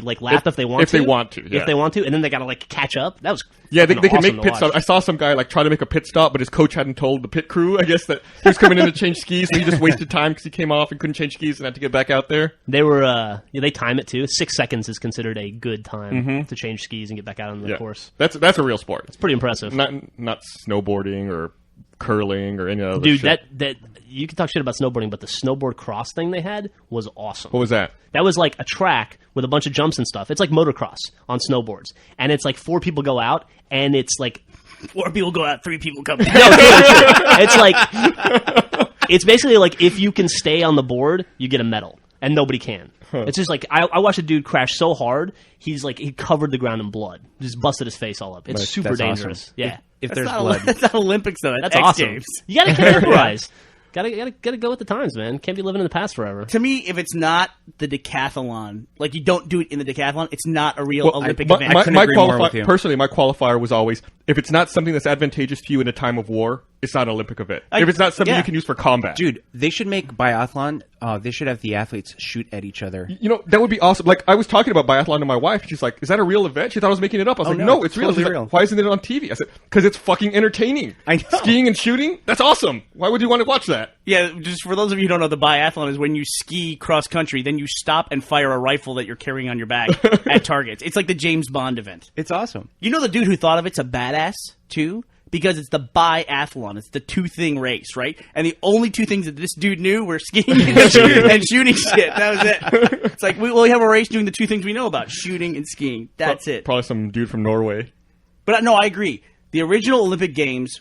like lap if they want if to. they want to, yeah. If they want to, and then they gotta like catch up. That was Yeah, they fucking can awesome make to pit watch. stops. I saw some guy like try to make a pit stop, but his coach hadn't told the pit crew, I guess, that he was coming in to change skis, and he just wasted time because he came off and couldn't change skis and had to get back out there. They were they time it too. 6 seconds is considered a good time to change skis and get back out on the course. That's a real sport. It's pretty impressive. Not snowboarding or curling or any other Dude, shit. that you can talk shit about snowboarding, but the snowboard cross thing they had was awesome. What was that? That was like a track with a bunch of jumps and stuff. It's like motocross on snowboards, and it's like 4 people go out, and it's like 4 people go out, 3 people come back. no, dude, it's like it's basically like if you can stay on the board, you get a medal, and nobody can. It's just like I watched a dude crash so hard, he covered the ground in blood, just busted his face all up. It's super That's dangerous. awesome. Yeah, If That's there's not, blood. that's not Olympics, though. that's X awesome. Games. You gotta contemporize. Gotta go with the times, man. Can't be living in the past forever. To me, if it's not the decathlon, like you don't do it in the decathlon, it's not a real Well, Olympic my, event. my, couldn't my agree more with you. personally, my qualifier was always, if it's not something that's advantageous to you in a time of war, it's not an Olympic event. If it's not something yeah. you can use for combat. Dude, they should make biathlon. They should have the athletes shoot at each other. You know, that would be awesome. Like, I was talking about biathlon to my wife. She's like, is that a real event? She thought I was making it up. I was like, no, it's real. totally She's real. like, why isn't it on TV? I said, because it's fucking entertaining. I know. Skiing and shooting? That's awesome. Why would you want to watch that? Yeah, just for those of you who don't know, the biathlon is when you ski cross country, then you stop and fire a rifle that you're carrying on your back at targets. It's like the James Bond event. It's awesome. You know the dude who thought of it's a badass too? Because it's the biathlon. It's the 2-thing race, right? And the only 2 things that this dude knew were skiing and shooting shit. That was it. It's like, we have a race doing the 2 things we know about, shooting and skiing. That's it. Probably some dude from Norway. But no, I agree. The original Olympic Games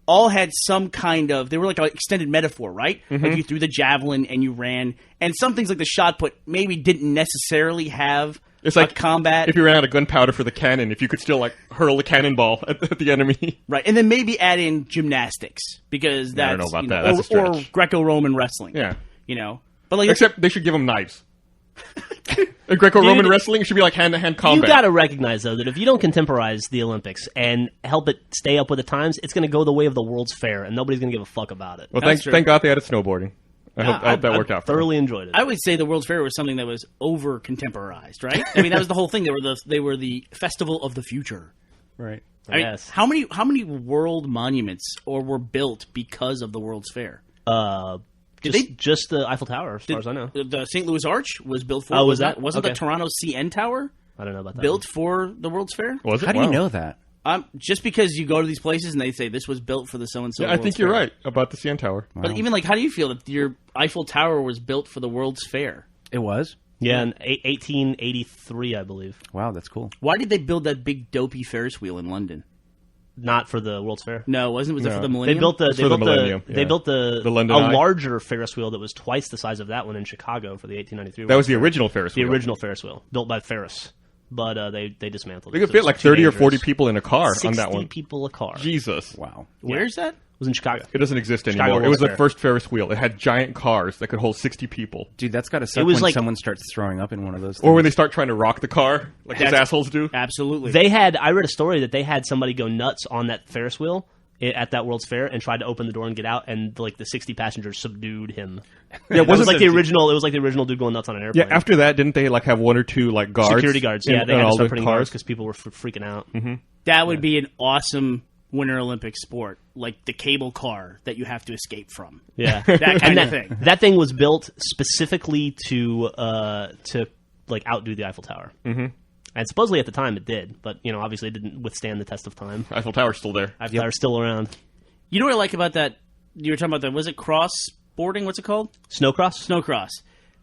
all had some kind of, they were like an extended metaphor, right? Like you threw the javelin and you ran. And some things like the shot put maybe didn't necessarily have It's like a combat. If you ran out of gunpowder for the cannon, if you could still like hurl a cannonball at the enemy. Right, and then maybe add in gymnastics because that's I don't know about you that. know, That's a or stretch. Greco-Roman wrestling. Yeah. You know, but like Except they should give them knives. In Greco-Roman Dude, wrestling, it should be like hand-to-hand You combat. got to recognize, though, that if you don't contemporize the Olympics and help it stay up with the times, it's going to go the way of the World's Fair, and nobody's going to give a fuck about it. Well, That's true. thank God they added snowboarding. I hope that worked out for them. Thoroughly enjoyed it. I would say the World's Fair was something that was over contemporized, right? I mean, that was the whole thing. They were the festival of the future. Right. I mean, Yes. how many world monuments were built because of the World's Fair? Just the Eiffel Tower, as far as I know. The St. Louis Arch was built for. Oh, was that? Wasn't Okay. the Toronto CN Tower I don't know about that. built for the World's Fair? Was it? How do you Wow. know that? Just because you go to these places and they say this was built for the so and so. Yeah, I think you're right about the CN Tower. But even like, how do you feel that your Eiffel Tower was built for the World's Fair? It was? Yeah, in 1883, I believe. Wow, that's cool. Why did they build that big dopey Ferris wheel in London? Not for the World's Fair. No, was it for the They Millennium? built the for the Millennium, they yeah. built the London a Eye. larger Ferris wheel that was twice the size of that one in Chicago for the 1893. That was the original Ferris the wheel. original Ferris wheel built by Ferris, but they dismantled it. They could So fit it's like too 30 or dangerous. 40 people in a car 60 on that one. people a car. Jesus. Wow. Where's that? It was in Chicago. It doesn't exist Chicago anymore. It World's was the Fair. first Ferris wheel. It had giant cars that could hold 60 people. Dude, that's got to suck was when like- someone starts throwing up in one of those things. Or when they start trying to rock the car, like these That's- assholes do. Absolutely. I read a story that they had somebody go nuts on that Ferris wheel at that World's Fair and tried to open the door and get out, and like the 60 passengers subdued him. Yeah, It was like the original. It was like the original dude going nuts on an Yeah, airplane. after that, didn't they like have one or two like guards? security guards. Yeah, in- they in had to all start the putting cars? guards because people were freaking out. Mm-hmm. That would be an awesome Winter Olympic sport, like the cable car that you have to escape from. Yeah, That kind and of thing. That thing was built specifically to like outdo the Eiffel Tower. Mm-hmm. And supposedly at the time it did, but obviously it didn't withstand the test of time. Eiffel Tower's still there. Eiffel Tower's still around. You know what I like about that? You were talking about that. Was it cross boarding? What's it called? Snowcross. Snowcross.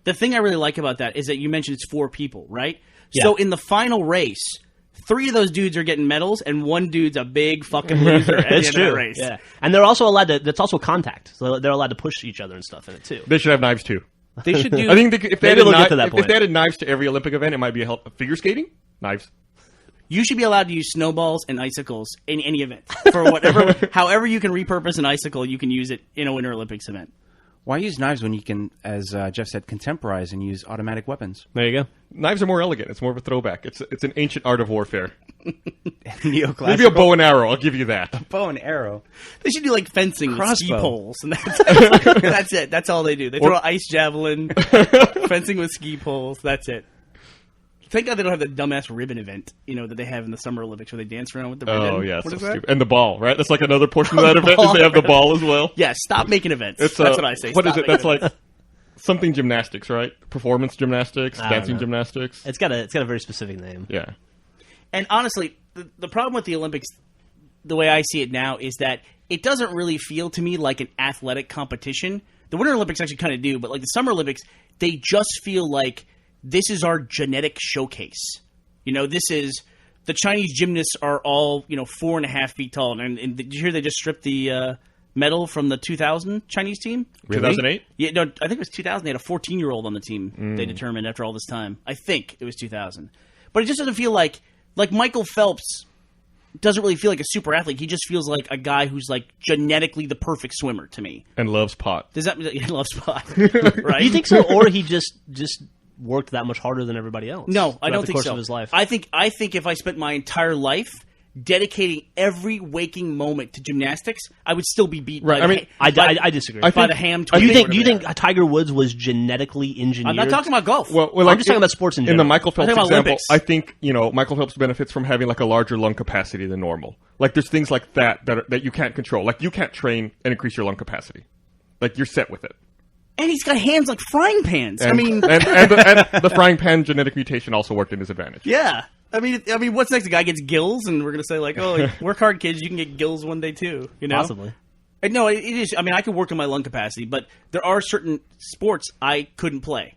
The thing I really like about that is that you mentioned it's 4 people, right? Yeah. So in the final race, 3 of those dudes are getting medals, and 1 dude's a big fucking loser at the It's end true. of the race. Yeah, and they're also allowed to. That's also contact, so they're allowed to push each other and stuff in it too. They should have knives too. They should do. I think if they Maybe added they'll get to that if point. they added knives to every Olympic event, it might be a help. Figure skating, knives. You should be allowed to use snowballs and icicles in any event for whatever, however you can repurpose an icicle, you can use it in a Winter Olympics event. Why use knives when you can, as Jeff said, contemporize and use automatic weapons? There you go. Knives are more elegant. It's more of a throwback. It's an ancient art of warfare. Neoclassical. Maybe a bow and arrow. I'll give you that. bow and arrow. They should do like fencing with ski Crossbow. poles, and that's it. That's all they do. They throw an ice javelin, fencing with ski poles. That's it. Thank God they don't have the dumbass ribbon event, that they have in the Summer Olympics where they dance around with the ribbon. Oh yeah, What so is that? stupid. And the ball, right? That's like another portion of that event. Is they have the ball as well. Yeah, stop making events. It's, That's what I say. What is Stop it? That's making like something gymnastics, right? Performance gymnastics, don't dancing know. gymnastics. It's got a very specific name. Yeah. And honestly, the problem with the Olympics, the way I see it now, is that it doesn't really feel to me like an athletic competition. The Winter Olympics actually kind of do, but like the Summer Olympics, they just feel like this is our genetic showcase. This is the Chinese gymnasts are all 4.5 feet tall, and did you hear they just stripped the medal from the 2000 Chinese team? 2008? Yeah, no, I think it was 2000. They had a 14-year-old on the team. They determined after all this time. I think it was 2000, but it just doesn't feel like Michael Phelps doesn't really feel like a super athlete. He just feels like a guy who's like genetically the perfect swimmer to me. And loves pot. Does that mean he loves pot? Right? Do you think so, or he just worked that much harder than everybody else? No, I throughout don't the think course so. Of his life. I think if I spent my entire life dedicating every waking moment to gymnastics, I would still be beat. Right, By I the mean, I disagree. I by think- the ham. I do you twist, think whatever they are. Tiger Woods was genetically engineered? I'm not talking about golf. Well, I'm just talking about sports in In the general. Michael Phelps I'm talking about example, Olympics. I think Michael Phelps benefits from having like a larger lung capacity than normal. Like there's things like that you can't control. Like you can't train and increase your lung capacity. Like you're set with it. And he's got hands like frying pans. And, I mean, and the frying pan genetic mutation also worked in his advantage. yeah. I mean, what's next? The guy gets gills, and we're gonna say like, oh, work hard, kids. You can get gills one day too. Possibly. And no, it is. I mean, I could work on my lung capacity, but there are certain sports I couldn't play.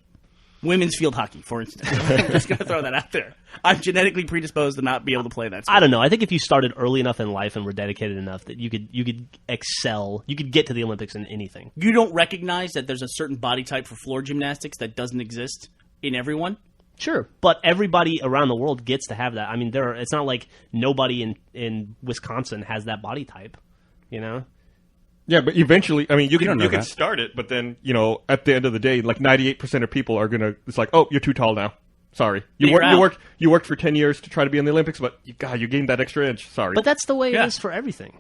Women's field hockey, for instance. I'm just going to throw that out there. I'm genetically predisposed to not be able to play that sport. I don't know. I think if you started early enough in life and were dedicated enough that you could excel, you could get to the Olympics in anything. You don't recognize that there's a certain body type for floor gymnastics that doesn't exist in everyone? Sure, but everybody around the world gets to have that. I mean, it's not like nobody in Wisconsin has that body type, Yeah, but eventually, I mean, you don't know can that. start it, but then at the end of the day, like 98% of people are gonna. It's like, oh, you're too tall now. Sorry, You're out. you worked for 10 years to try to be in the Olympics, but you gained that extra inch. Sorry, But that's the way Yeah. it is for everything.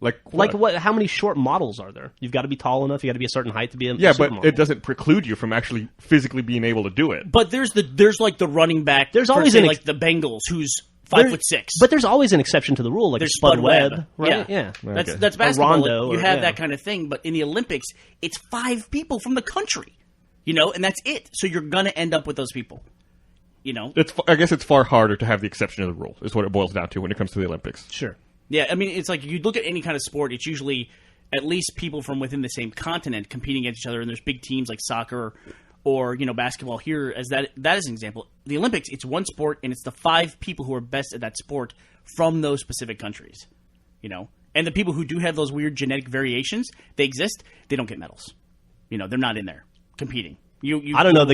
like What? How many short models are there? You've got to be tall enough. You got to be a certain height to be a Yeah, supermodel. but it doesn't preclude you from actually physically being able to do it. But there's like the running back. There's for, always say, an like the Bengals who's 5'6". But there's always an exception to the rule, like There's a Spud Webb, right? Yeah. Yeah. That's basketball. Rondo You or- have yeah. that kind of thing, but in the Olympics, it's 5 people from the country, and that's it. So you're gonna end up with those people, I guess it's far harder to have the exception of the rule. Is what it boils down to when it comes to the Olympics. Sure. Yeah, I mean, it's like you look at any kind of sport, it's usually at least people from within the same continent competing against each other, and there's big teams like soccer or basketball here as that is an example. The Olympics, it's one sport, and it's the 5 people who are best at that sport from those specific countries. And the people who do have those weird genetic variations, they exist. They don't get medals. They're not in there competing. I don't know.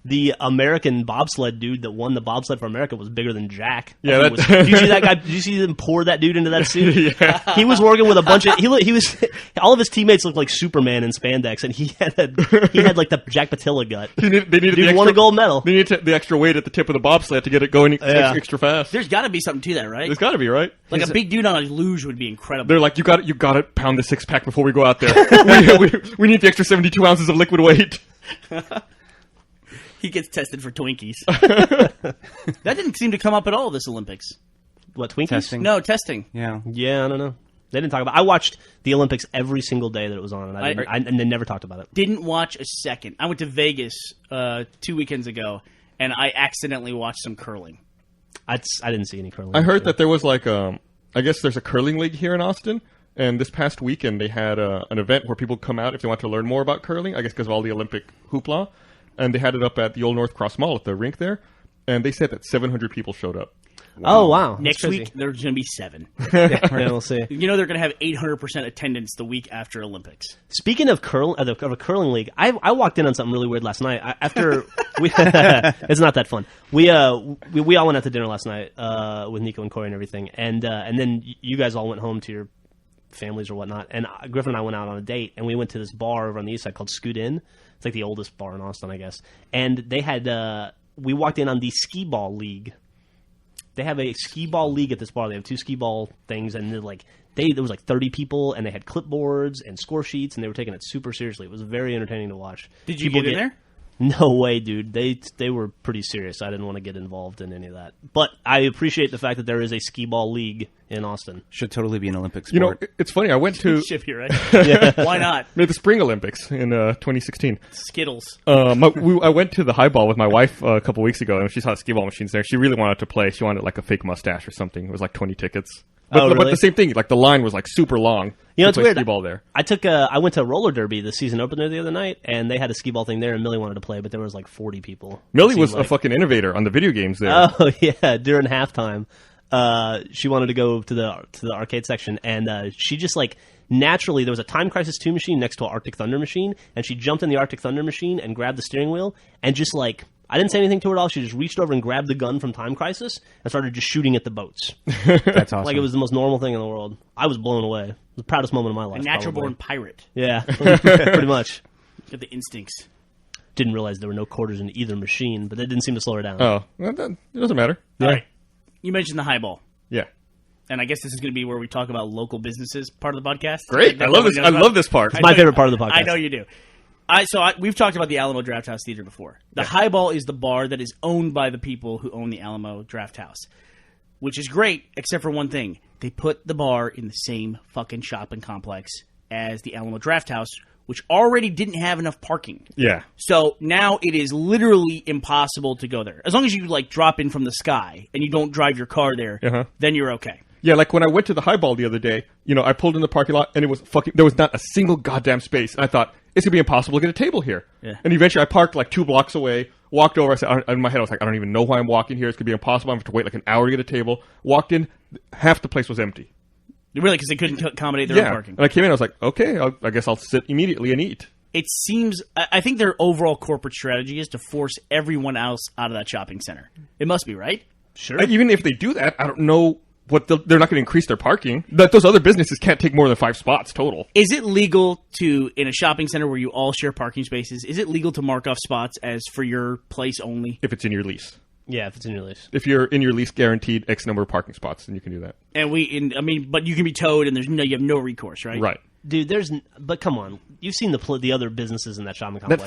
The American bobsled dude that won the bobsled for America was bigger than Jack. Yeah, did you see that guy? Did you see them pour that dude into that suit? Yeah. He was working with a bunch of. He was. All of his teammates looked like Superman in spandex, and he had like the Jack Patilla gut. They needed Dude won a gold medal. They needed the extra weight at the tip of the bobsled to get it going extra fast. There's got to be something to that, right? There's got to be, right? Like a big dude on a luge would be incredible. They're like, you got to pound the 6-pack before we go out there. we need the extra 72 ounces of liquid weight. He gets tested for Twinkies. That didn't seem to come up at all this Olympics. What, Twinkies? Testing. No, testing. Yeah. Yeah, I don't know. They didn't talk about. I watched the Olympics every single day that it was on, and they never talked about it. Didn't watch a second. I went to Vegas 2 weekends ago, and I accidentally watched some curling. I didn't see any curling. I heard that there was like I guess there's a curling league here in Austin, and this past weekend they had an event where people come out if they want to learn more about curling. I guess because of all the Olympic hoopla, and they had it up at the Old North Cross Mall at the rink there, and they said that 700 people showed up. Oh wow! Next week there's going to be 7. Yeah, we'll see. They're going to have 800% attendance the week after Olympics. Speaking of of a curling league, I walked in on something really weird last night. After it's not that fun. We all went out to dinner last night with Nico and Corey and everything, and then you guys all went home to your families or whatnot. And Griffin and I went out on a date, and we went to this bar over on the east side called Scoot Inn. It's like the oldest bar in Austin, I guess. And they had we walked in on the skee ball league. They have a skee ball league at this bar. They have 2 skee ball things, and there was like 30 people, and they had clipboards and score sheets, and they were taking it super seriously. It was very entertaining to watch. Did you get in there? No way, dude. They were pretty serious. I didn't want to get involved in any of that. But I appreciate the fact that there is a skee ball league in Austin. Should totally be an Olympic sport. It's funny. I went to Ship here, right? Why not? the Spring Olympics in 2016. Skittles. I went to the highball with my wife a couple weeks ago, and she saw the skee ball machines there. She really wanted to play. She wanted like a fake mustache or something. It was like 20 tickets. But really? the same thing. Like the line was like super long. It's weird. Skee ball there. I went to roller derby, the season opener the other night, and they had a skee ball thing there, and Millie wanted to play, but there was like 40 people. Millie was a fucking innovator on the video games there. Oh yeah, during halftime, she wanted to go to the arcade section, and she just like naturally there was a Time Crisis 2 machine next to an Arctic Thunder machine, and she jumped in the Arctic Thunder machine and grabbed the steering wheel, and just like. I didn't say anything to her at all. She just reached over and grabbed the gun from Time Crisis and started just shooting at the boats. That's awesome. Like it was the most normal thing in the world. I was blown away. It was the proudest moment of my life. A natural-born probably. pirate. Yeah, pretty much. Got the instincts. Didn't realize there were no quarters in either machine, but that didn't seem to slow her down. Oh, well, it doesn't matter. All right. You mentioned the highball. Yeah. And I guess this is going to be where we talk about local businesses part of the podcast. Great. I love this. I love this part. It's my favorite part of the podcast. I know you do. We've talked about the Alamo Draft House Theater before. The Highball is the bar that is owned by the people who own the Alamo Draft House, which is great, except for one thing. They put the bar in the same fucking shopping complex as the Alamo Draft House, which already didn't have enough parking. Yeah. So now it is literally impossible to go there. As long as you like drop in from the sky and you don't drive your car there, then you're okay. Yeah, like when I went to the Highball the other day, I pulled in the parking lot and it was there was not a single goddamn space. And I thought, it's going to be impossible to get a table here. Yeah. And eventually I parked like 2 blocks away, walked over. I said, in my head, I was like, I don't even know why I'm walking here. It's going to be impossible. I'm going to have to wait like an hour to get a table. Walked in, half the place was empty. Really? Because they couldn't accommodate their own parking. And I came in, I was like, okay, I guess I'll sit immediately and eat. It seems, I think their overall corporate strategy is to force everyone else out of that shopping center. It must be, right? Sure. Even if they do that, I don't know. They're not going to increase their parking. Those other businesses can't take more than 5 spots total. Is it legal to, in a shopping center where you all share parking spaces, is it legal to mark off spots as for your place only? If it's in your lease. Yeah, if it's in your lease. If you're in your lease guaranteed X number of parking spots, then you can do that. And but you can be towed and you have no recourse, right? Right. Dude, but come on. You've seen the other businesses in that shopping complex.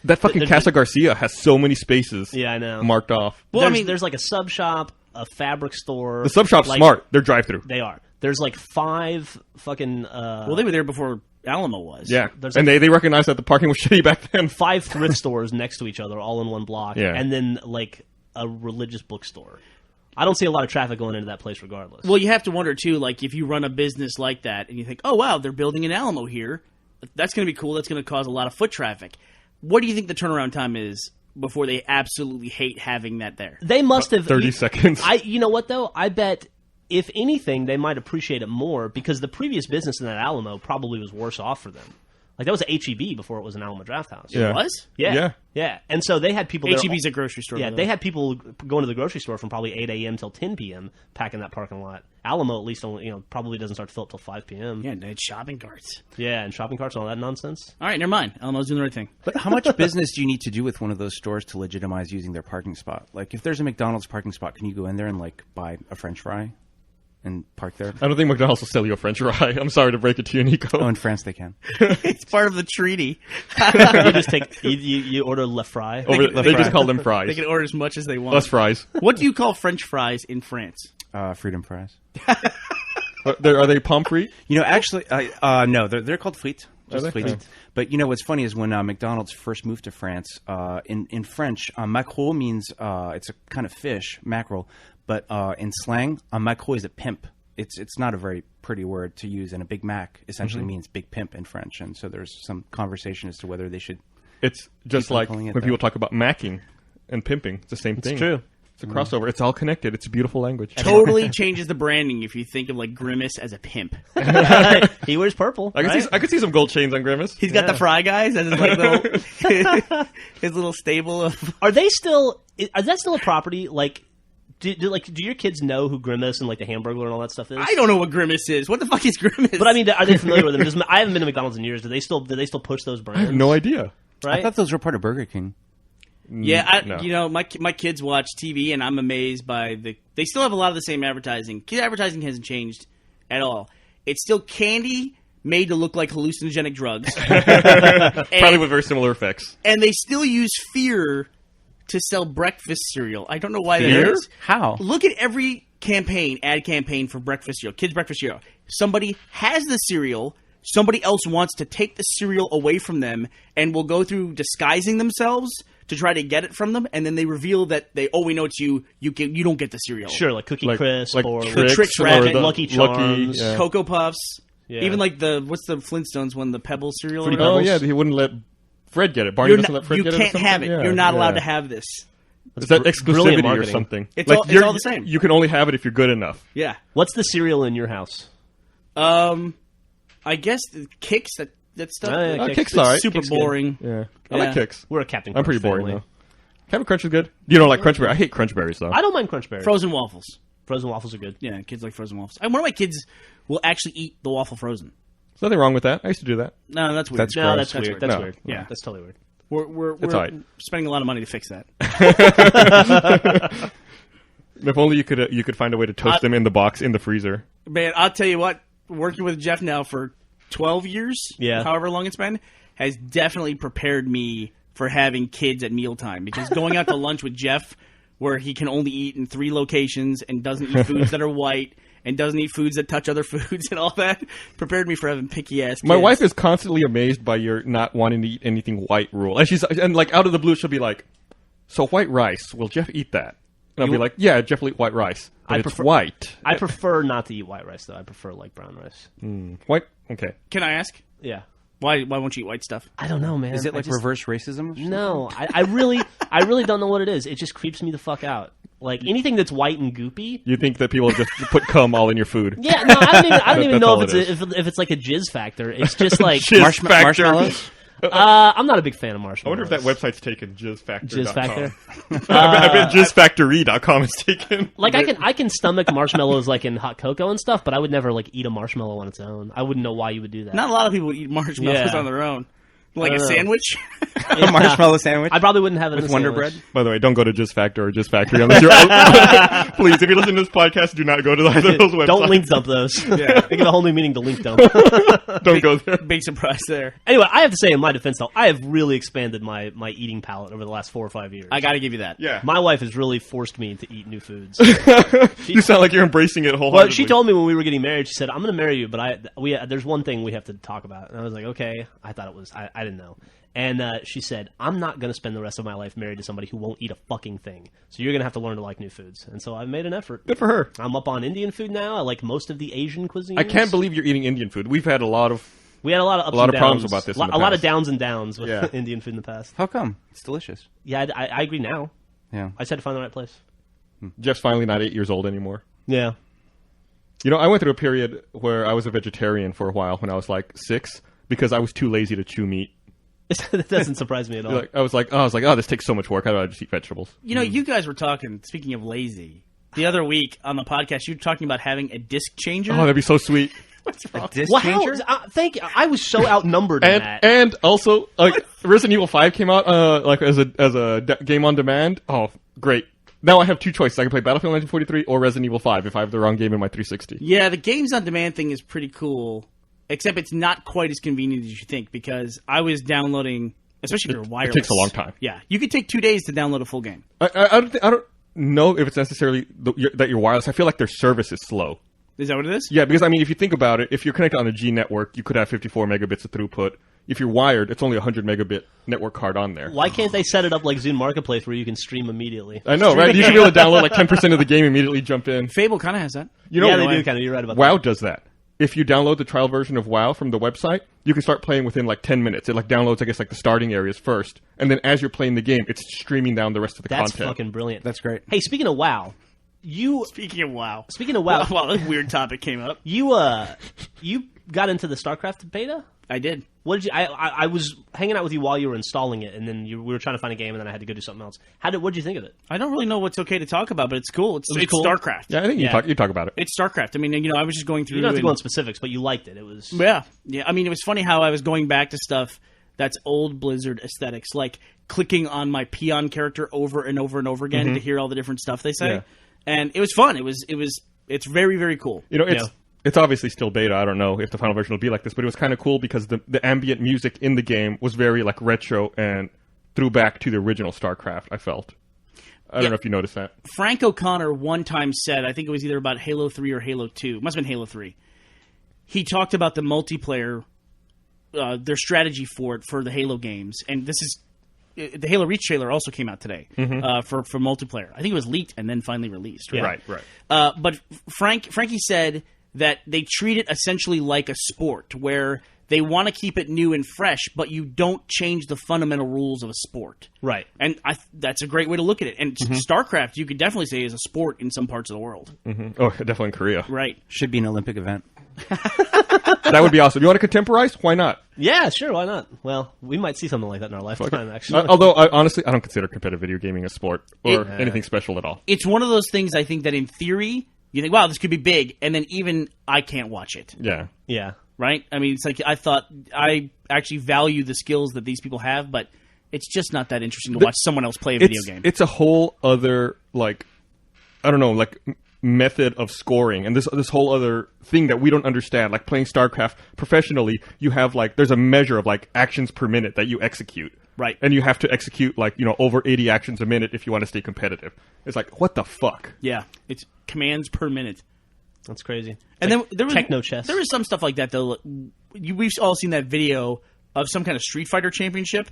That fucking Casa Garcia has so many spaces I know. marked off. Well, there's like a sub shop, a fabric store. The sub shop's smart. They're drive-through. They are. There's like 5 fucking... well, they were there before Alamo was. Yeah. And they recognized that the parking was shitty back then. 5 thrift stores next to each other, all in one block. Yeah. And then like a religious bookstore. I don't see a lot of traffic going into that place regardless. Well, you have to wonder, too, like, if you run a business like that and you think, oh, wow, they're building an Alamo here. That's going to be cool. That's going to cause a lot of foot traffic. What do you think the turnaround time is before they absolutely hate having that there? They must have... 30 seconds. You know what, though? I bet if anything, they might appreciate it more because the previous business in that Alamo probably was worse off for them. Like, that was a HEB before it was an Alamo Draft House. Yeah. It was? Yeah. And so they had people there. HEB's a grocery store. Yeah, they had people going to the grocery store from probably 8 a.m. till 10 p.m. packing that parking lot. Alamo, at least, only, probably doesn't start to fill up till 5 p.m. Yeah, they had shopping carts. Yeah, and shopping carts and all that nonsense. All right, never mind. Alamo's doing the right thing. But how much business do you need to do with one of those stores to legitimize using their parking spot? Like, if there's a McDonald's parking spot, can you go in there and, like, buy a French fry and park there? I don't think McDonald's will sell you a French fry. I'm sorry to break it to you, Nico. Oh, in France they can. It's part of the treaty. You just take you order Le Fry. They just call them They fries. can order as much as they want. Us fries. What do you call French fries in France? Freedom fries. Are they pommes Actually, no, they're called frites. Just Are they? frites. Oh. But what's funny is when McDonald's first moved to France, in French, mackerel means it's a kind of fish, mackerel. But in slang, a mackerel is a pimp. It's not a very pretty word to use, and a Big Mac essentially means big pimp in French. And so there's some conversation as to whether they should. It's just Keep on like calling when it people that. talk about macking and pimping. It's the same thing. true. It's a crossover. It's all connected. It's a beautiful language. Totally changes the branding if you think of like Grimace as a pimp. He wears purple. I could see some gold chains on Grimace. He's got the fry guys as his like little his little stable of. Are they still? Is that still a property? Like, do your kids know who Grimace and like the Hamburglar and all that stuff is? I don't know what Grimace is. What the fuck is Grimace? But I mean, are they familiar with them? I haven't been to McDonald's in years. Do they still push those brands? I have no idea. Right? I thought those were part of Burger King. Yeah, No. my kids watch TV, and I'm amazed by they still have a lot of the same advertising. Kid advertising hasn't changed at all. It's still candy made to look like hallucinogenic drugs. Probably with very similar effects. And they still use fear to sell breakfast cereal. I don't know why that Fear? is. How? Look at every ad campaign for breakfast cereal, kids' breakfast cereal. Somebody has the cereal. Somebody else wants to take the cereal away from them and will go through disguising themselves to try to get it from them, and then they reveal that we know it's you. You don't get the cereal. Sure, like Cookie Like Crisp or Trix Trix or Rabbit, the Lucky Charms. yeah. Cocoa Puffs. Yeah. Even like what's the Flintstones one, the Pebble cereal? Fruity or whatever? Oh yeah, he wouldn't let Fred get it. Barney doesn't let Fred you get it. or can't something? have it. Yeah, You're not yeah. allowed to have this. Is that brilliant exclusivity or marketing. something? It's like all the same. You can only have it if you're good enough. Yeah. What's the cereal in your house? I guess the Kicks that stuff. Oh, yeah, Oh, Kix. Kix is alright. Super Kix good. boring. Yeah, I Yeah. like Kix. We're a Captain I'm Crunch pretty boring family. though. Captain Crunch is good. You don't like Crunch Berry? I hate Crunch Berries though. I don't mind Crunch Berries. Frozen waffles. Frozen waffles are good. Yeah, kids like frozen waffles. One of my kids will actually eat the waffle frozen. There's nothing wrong with that. I used to do that. No, that's weird. That's No, gross. that's weird. That's No. weird. Yeah. That's totally weird. We're It's all right. spending a lot of money to fix that. If only you could find a way to toast them in the box in the freezer. Man, I'll tell you what, working with Jeff now for 12 years, Yeah. however long it's been, has definitely prepared me for having kids at mealtime. Because going out to lunch with Jeff, where he can only eat in 3 locations and doesn't eat foods that are white and doesn't eat foods that touch other foods and all that, prepared me for having picky-ass kids. My wife is constantly amazed by your not wanting to eat anything white rule. And like out of the blue, she'll be like, "So white rice? Will Jeff eat that?" And I'll be like, "Yeah, Jeff will eat white rice, but it's white." I prefer not to eat white rice though. I prefer like brown rice. White? Okay. Can I ask? Yeah. Why won't you eat white stuff? I don't know, man. Is it like I just- reverse racism? No, I really don't know what it is. It just creeps me the fuck out. Like anything that's white and goopy. You think that people just put cum all in your food? Yeah, no, I don't even That's know all if it it's if it's like a jizz factor. It's just like Jizz factor. Marshmallows? I'm not a big fan of I marshmallows. wonder if that website's taken. Jizzfactor.com. Jizz factor. I bet jizzfactory.com is taken. Like I can stomach marshmallows like in hot cocoa and stuff, but I would never like eat a marshmallow on its own. I wouldn't know why you would do that. Not a lot of people eat marshmallows Yeah. on their own. Like I a don't know. sandwich? A marshmallow sandwich? I probably wouldn't have it with in a Wonder sandwich. Bread? By the way, don't go to Jizz Factor or Jizz Factory unless you're. Please, if you listen to this podcast, do not go to either of those websites. Don't link dump those. Yeah. They give a whole new meaning to link dump. Don't go there. Big surprise there. Anyway, I have to say in my defense though, I have really expanded my eating palate over the last 4 or 5 years. I got to give you that. Yeah. My wife has really forced me to eat new foods. You sound like you're embracing it wholeheartedly. Well, she told me when we were getting married, she said, "I'm going to marry you, but there's one thing we have to talk about." And I was like, "Okay." I thought it was I didn't know. And she said, "I'm not going to spend the rest of my life married to somebody who won't eat a fucking thing. So you're going to have to learn to like new foods." And so I've made an effort. Good for her. I'm up on Indian food now. I like most of the Asian cuisine. I can't believe you're eating Indian food. We've had a lot of. We had a lot of ups lot and of problems downs. about this in A the lot of past. downs and downs with Yeah. Indian food in the past. How come? It's delicious. Yeah, I agree now. Yeah. I just had to find the right place. Jeff's finally not 8 years old anymore. Yeah. You know, I went through a period where I was a vegetarian for a while when I was like 6 because I was too lazy to chew meat. That doesn't surprise me at all. Like, I was like, oh, this takes so much work. I'd rather just eat vegetables. You know, you guys were talking, speaking of lazy, the other week on the podcast, you were talking about having a disc changer. Oh, that'd be so sweet. What's wrong? Disc Wow, changer? thank you. I was so outnumbered in that. And also, like, Resident Evil 5 came out like as a game on demand. Oh, great. Now I have two choices. I can play Battlefield 1943 or Resident Evil 5 if I have the wrong game in my 360. Yeah, the games on demand thing is pretty cool, except it's not quite as convenient as you think because I was downloading, especially if you're wireless. It takes a long time. Yeah, you could take 2 days to download a full game. I don't know if it's necessarily that you're wireless. I feel like their service is slow. Is that what it is? Yeah, because I mean, if you think about it, if you're connected on a G network, you could have 54 megabits of throughput. If you're wired, it's only a 100 megabit network card on there. Why can't they set it up like Zune Marketplace where you can stream immediately? I know, right? You should be able to download like 10% of the game, immediately jump in. Fable kind of has that. You know, Yeah, they do kind of. You're right about that. WoW does that. If you download the trial version of WoW from the website, you can start playing within like 10 minutes. It like downloads, I guess, like the starting areas first, and then as you're playing the game, it's streaming down the rest of the That's content. fucking brilliant. That's great. Hey, speaking of WoW, Speaking of WoW. WoW, a weird topic came up. you got into the StarCraft beta? I did. What did you? I was hanging out with you while you were installing it, and then we were trying to find a game, and then I had to go do something else. What did you think of it? I don't really know what's okay to talk about, but it's cool. It's cool? StarCraft. Yeah, I think Yeah. you talk about it. It's StarCraft. I mean, you know, I was just going through. You don't have to and- go into specifics, but you liked it. It was Yeah. I mean, it was funny how I was going back to stuff that's old Blizzard aesthetics, like clicking on my peon character over and over and over again to hear all the different stuff they say. Yeah. And it was fun. It's very, very cool. You know, Yeah. it's obviously still beta. I don't know if the final version will be like this, but it was kind of cool because the ambient music in the game was very like retro and threw back to the original StarCraft. I felt. I don't know if you noticed that. Frank O'Connor one time said, I think it was either about Halo 3 or Halo 2. It must have been Halo 3. He talked about the multiplayer, their strategy for the Halo games. And this is the Halo Reach trailer also came out today for multiplayer. I think it was leaked and then finally released. Right. Right. But Frankie said that they treat it essentially like a sport, where they want to keep it new and fresh, but you don't change the fundamental rules of a sport. right. And that's a great way to look at it. And StarCraft, you could definitely say, is a sport in some parts of the world. Oh, definitely in Korea. Right. Should be an Olympic event. That would be awesome. You want to contemporize? Why not? Yeah, sure. Why not? Well, we might see something like that in our lifetime. Actually, Although, honestly, I don't consider competitive video gaming a sport or anything special at all. It's one of those things, I think, that in theory, you think, wow, this could be big, and then even I can't watch it. Yeah. yeah. Right? I mean, it's like I actually value the skills that these people have, but it's just not that interesting to watch someone else play a video game. It's a whole other, like, I don't know, like, method of scoring, and this whole other thing that we don't understand. Like playing StarCraft professionally, you have like there's a measure of like actions per minute that you execute, Right. And you have to execute like over 80 actions a minute if you want to stay competitive. It's like what the fuck? Yeah, it's commands per minute. That's crazy. And then there was techno chess. There was some stuff like that though. We've all seen that video of some kind of Street Fighter championship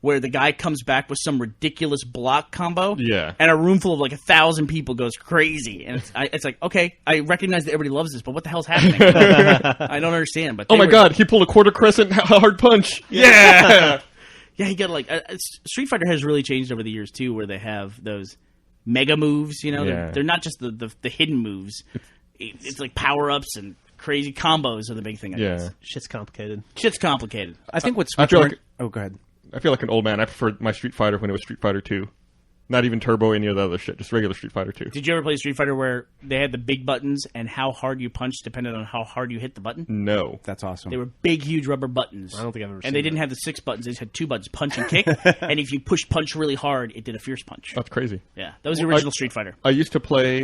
where the guy comes back with some ridiculous block combo. Yeah. And a room full of like 1,000 people goes crazy. And it's like, okay, I recognize that everybody loves this, but what the hell's happening? I don't understand. But Oh my god, he pulled a quarter crescent hard punch. Yeah. Yeah, he got like Street Fighter has really changed over the years too, where they have those mega moves. You know, Yeah. they're not just the hidden moves. It's like power ups and crazy combos are the big thing. I guess. Shit's complicated. Shit's complicated. I think what's I feel like oh, go ahead. I feel like an old man. I preferred my Street Fighter when it was Street Fighter 2. Not even Turbo, any of the other shit. Just regular Street Fighter 2. Did you ever play Street Fighter where they had the big buttons and how hard you punched depended on how hard you hit the button? No. That's awesome. They were big, huge rubber buttons. I don't think I've ever seen And they that. didn't have the 6 buttons. They just had 2 buttons, punch and kick. And if you pushed punch really hard, it did a fierce punch. That's crazy. Yeah, that was the original Street Fighter. I used to play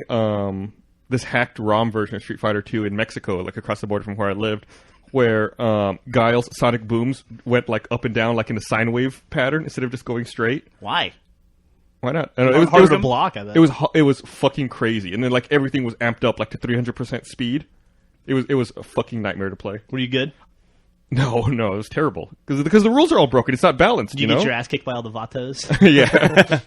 this hacked ROM version of Street Fighter 2 in Mexico, like across the border from where I lived, where Guile's sonic booms went like up and down, like in a sine wave pattern instead of just going straight. Why? Why not? I don't know, It was harder to block, I think. It was fucking crazy, and then like everything was amped up like to 300% speed. It was a fucking nightmare to play. Were you good? No, it was terrible because the rules are all broken. It's not balanced. Did you know? get your ass kicked by all the Vatos? Yeah.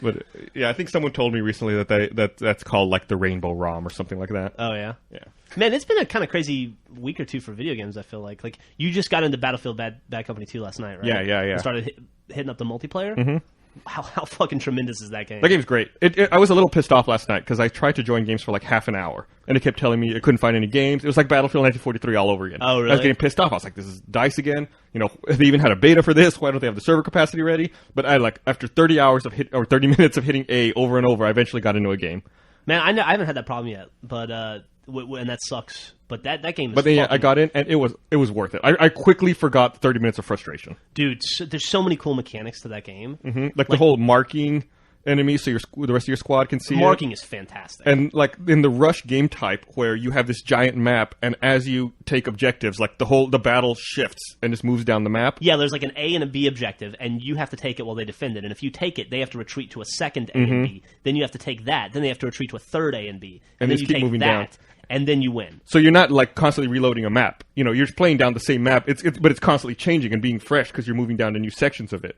But yeah, I think someone told me recently that that's called like the Rainbow ROM or something like that. Oh yeah. Yeah. Man, it's been a kind of crazy week or two for video games. I feel like you just got into Battlefield Bad Company 2 last night, right? Yeah. And started hitting up the multiplayer. How fucking tremendous is that game? That game's great. I was a little pissed off last night because I tried to join games for like half an hour, and it kept telling me it couldn't find any games. It was like Battlefield 1943 all over again. Oh, really? I was getting pissed off. I was like, this is DICE again. They even had a beta for this. Why don't they have the server capacity ready? But after 30 hours of 30 minutes of hitting A over and over, I eventually got into a game. Man, I haven't had that problem yet, but and that sucks. But that game is But then I got in, and it was worth it. I quickly forgot 30 minutes of frustration. Dude, there's so many cool mechanics to that game. Mm-hmm. Like the whole marking enemy so the rest of your squad can see Marking it. is fantastic. And like in the rush game type where you have this giant map, and as you take objectives, like the battle shifts and just moves down the map. Yeah, there's like an A and a B objective, and you have to take it while they defend it. And if you take it, they have to retreat to a second A and B. Then you have to take that. Then they have to retreat to a third A and B. And then just you keep take moving that, down. and then you win. So you're not like constantly reloading a map. You're just playing down the same map. But it's constantly changing and being fresh because you're moving down to new sections of it.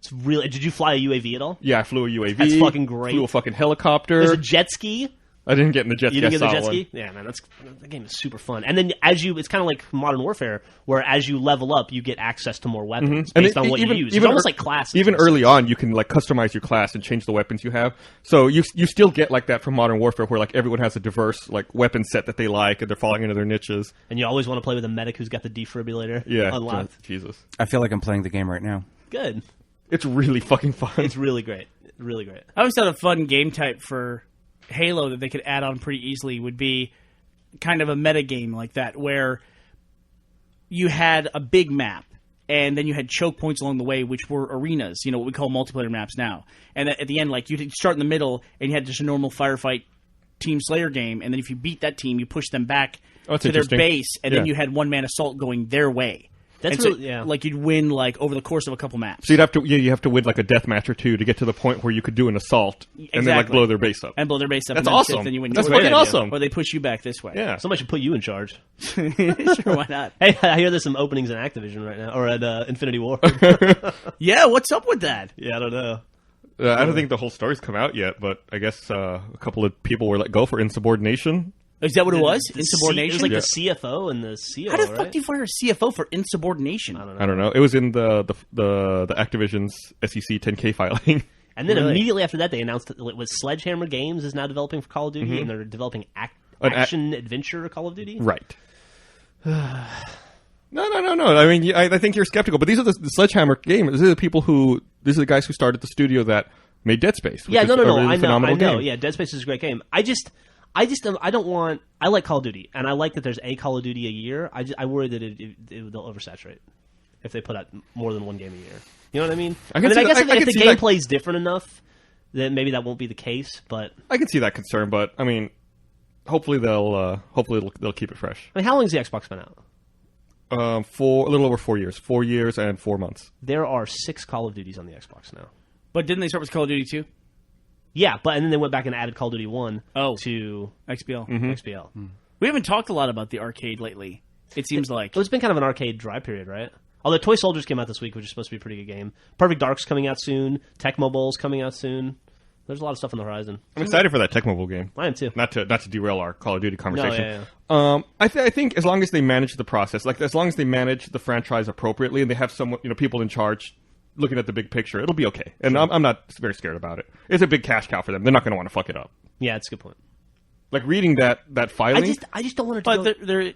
It's really. Did you fly a UAV at all? Yeah, I flew a UAV. That's fucking great. Flew a fucking helicopter. There's a jet ski. I didn't get in the jet ski. You didn't get the I saw jet ski? one. Yeah, man, that game is super fun. And then it's kind of like Modern Warfare, where as you level up, you get access to more weapons based on what you use. It's almost like classes. Even early on, you can like customize your class and change the weapons you have. So you still get like that from Modern Warfare, where like everyone has a diverse like weapon set that they like, and they're falling into their niches. And you always want to play with a medic who's got the defibrillator Yeah, unlocked. Jesus, I feel like I'm playing the game right now. Good. it's really fucking fun. It's really great. Really great. I always thought a fun game type for Halo that they could add on pretty easily would be kind of a meta game like that, where you had a big map and then you had choke points along the way, which were arenas, what we call multiplayer maps now. And at the end, like, you'd start in the middle and you had just a normal firefight Team Slayer game, and then if you beat that team, you push them back to their base, and then you had one-man assault going their way. That's so, really, yeah. like, you'd win over the course of a couple maps. So you have to win like a death match or two to get to the point where you could do an assault and then like blow their base up. And blow their base up. That's and then awesome. Then you win. That's Or- fucking awesome. Or they push you back this way. Yeah. Somebody should put you in charge. Sure, why not? Hey, I hear there's some openings in Activision right now, or at Infinity War. Yeah, what's up with that? Yeah, I don't know. I don't think the whole story's come out yet, but I guess a couple of people were let go for insubordination. Is that what it was? The Insubordination? it was like the CFO and the CEO, How the right? fuck do you fire a CFO for insubordination? I don't know. It was in the Activision's SEC 10K filing. And then Really? immediately after that, they announced that it was Sledgehammer Games is now developing for Call of Duty, and they're developing action-adventure Call of Duty. Right. No. I mean, I think you're skeptical, but these are the Sledgehammer game. These are the guys who started the studio that made Dead Space. Yeah, which no, is a really I know. phenomenal game. Yeah, Dead Space is a great game. I don't want. I like Call of Duty, and I like that there's a Call of Duty a year. I worry that they'll oversaturate if they put out more than one game a year. You know what I mean? I guess if the gameplay is different enough, then maybe that won't be the case. But I can see that concern, but I mean, hopefully they'll keep it fresh. I mean, how long has the Xbox been out? For a little over 4 years. 4 years and 4 months. There are 6 Call of Duties on the Xbox now. But didn't they start with Call of Duty 2? Yeah, and then they went back and added Call of Duty 1 to XBL. XBL. We haven't talked a lot about the arcade lately. It seems like. It's been kind of an arcade dry period, right? Although Toy Soldiers came out this week, which is supposed to be a pretty good game. Perfect Dark's coming out soon. Tecmo Bowl's coming out soon. There's a lot of stuff on the horizon. I'm excited for that Tecmo Bowl game. I am too. Not to derail our Call of Duty conversation. No, I think as long as they manage the process, like as long as they manage the franchise appropriately, and they have some people in charge looking at the big picture, it'll be okay. And I'm not very scared about it. It's a big cash cow for them. They're not going to want to fuck it up. Yeah, it's a good point. Like reading that filing. I just don't want it to But go.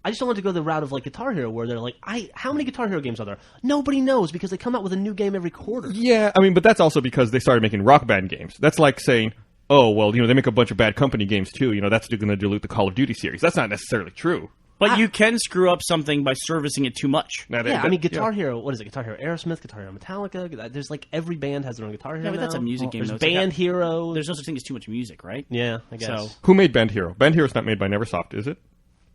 I just don't want to go the route of like Guitar Hero, where they're like, how many Guitar Hero games are there? Nobody knows because they come out with a new game every quarter. Yeah, I mean, but that's also because they started making Rock Band games. That's like saying, oh, well, they make a bunch of Bad Company games too. That's going to dilute the Call of Duty series. That's not necessarily true. But you can screw up something by servicing it too much. I mean, Guitar Hero, what is it? Guitar Hero Aerosmith, Guitar Hero Metallica. There's like every band has their own Guitar Hero. Yeah, but now. that's a music game. There's though. Band Hero. There's no such thing as too much music, right? Yeah, I guess. So- Who made Band Hero? Band Hero's not made by Neversoft, is it?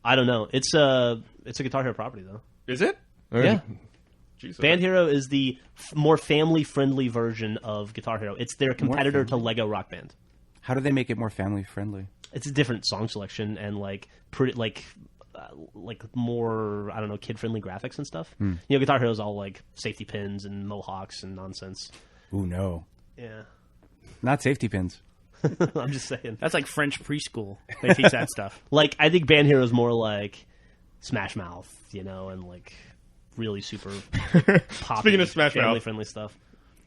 I don't know. It's a Guitar Hero property though. Is it? Yeah. Jesus. Band Hero is the more family-friendly version of Guitar Hero. It's their competitor to Lego Rock Band. How do they make it more family friendly? It's a different song selection and like more, I don't know, kid-friendly graphics and stuff. Guitar Hero's all like safety pins and mohawks and nonsense. Ooh, no. Yeah. Not safety pins. I'm just saying. That's like French preschool. They teach that stuff. Like, I think Band Hero's more like Smash Mouth, and like really super poppy, Speaking of Smash Mouth. family-friendly stuff.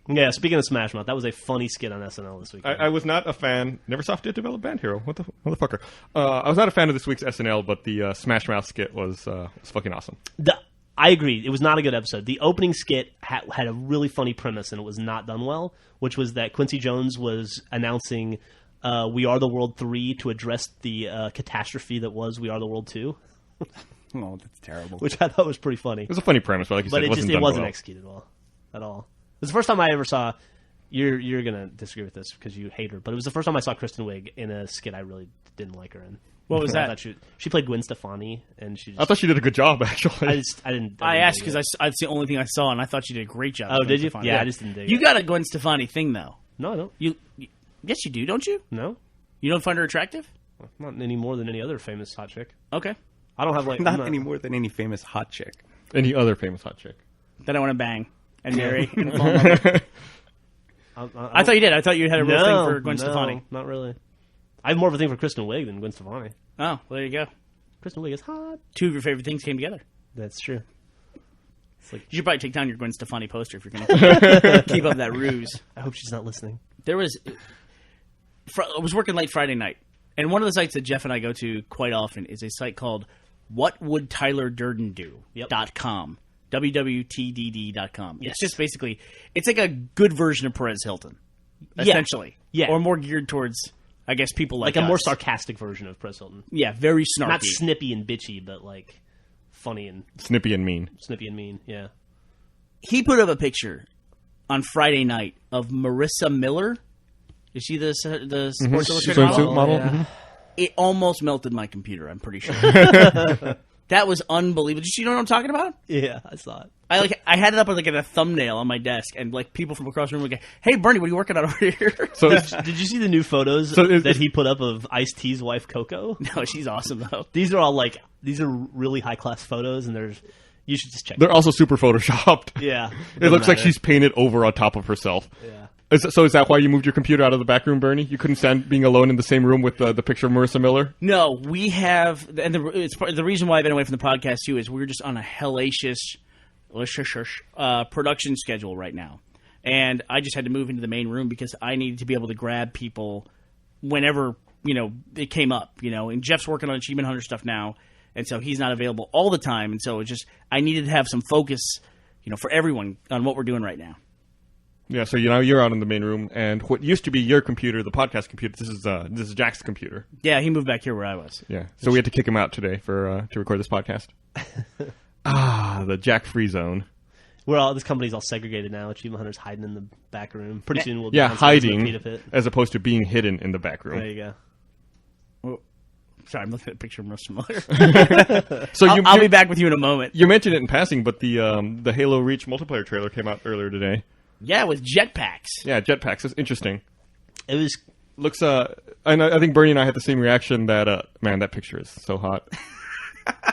Yeah, speaking of Smash Mouth, that was a funny skit on SNL this week. I was not a fan. Neversoft did develop Band Hero. What the motherfucker? I was not a fan of this week's SNL, but the Smash Mouth skit was fucking awesome. I agree. It was not a good episode. The opening skit had a really funny premise, and it was not done well, which was that Quincy Jones was announcing We Are the World 3 to address the catastrophe that was We Are the World 2. Oh, that's terrible. Which I thought was pretty funny. It was a funny premise, but like you said, it wasn't executed well at all. It was the first time I ever saw. You're gonna disagree with this because you hate her, but it was the first time I saw Kristen Wiig in a skit I really didn't like her in. What was that? She played Gwen Stefani, and I thought she did a good job, actually. I didn't. I asked because that's the only thing I saw, and I thought she did a great job. Oh, did you? Stefani. Yeah, I just didn't dig it. You got a Gwen Stefani thing, though. No, I don't. Yes, you do, don't you? No, you don't find her attractive? not any more than any other famous hot chick. Okay. I don't have not any more than any famous hot chick. Any other famous hot chick. That I want to bang and marry and fall in love with. I thought you did. I thought you had a real thing for Gwen Stefani. Not really. I have more of a thing for Kristen Wiig than Gwen Stefani. Oh, well, there you go. Kristen Wiig is hot. Two of your favorite things came together. That's true. You should probably take down your Gwen Stefani poster if you're going to keep up that ruse. I hope she's not listening. I was working late Friday night, and one of the sites that Jeff and I go to quite often is a site called whatwouldtylerdurdendo.com. wwtdd.com. Yes. It's just basically, it's like a good version of Perez Hilton, essentially. Yeah. Or more geared towards, I guess, people like a us. more sarcastic version of Perez Hilton. Yeah, very snarky. Not snippy and bitchy, but like funny and snippy and mean. Snippy and mean, yeah. He put up a picture on Friday night of Marissa Miller. Is she the Sports Illustrated model? Yeah. Mm-hmm. It almost melted my computer, I'm pretty sure. That was unbelievable. Did you know what I'm talking about? Yeah, I saw it. I had it up like at a thumbnail on my desk, and like people from across the room would go, "Hey, Bernie, what are you working on over here?" So did you see the new photos that he put up of Ice-T's wife Coco? No, she's awesome though. These are really high class photos, and you should just check. They're also super photoshopped. Yeah, it looks like she's painted over on top of herself. Yeah. Is that why you moved your computer out of the back room, Bernie? You couldn't stand being alone in the same room with the picture of Marissa Miller? No, we have, and the reason why I've been away from the podcast too is we're just on a hellacious production schedule right now, and I just had to move into the main room because I needed to be able to grab people whenever it came up. And Jeff's working on Achievement Hunter stuff now, and so he's not available all the time, and so I needed to have some focus, for everyone on what we're doing right now. Yeah, so you're out in the main room, and what used to be your computer, the podcast computer, this is Jack's computer. Yeah, he moved back here where I was. Yeah, so we had to kick him out today to record this podcast. The Jack free zone. This company's all segregated now. Achievement Hunter's hiding in the back room. Pretty soon we'll be hiding as opposed to being hidden in the back room. There you go. Well, sorry, I'm looking at a picture of Marissa Miller. So I'll be back with you in a moment. You mentioned it in passing, but the Halo Reach multiplayer trailer came out earlier today. Yeah, with jetpacks. Yeah, jetpacks. It's interesting. It looks. And I think Bernie and I had the same reaction that man, that picture is so hot.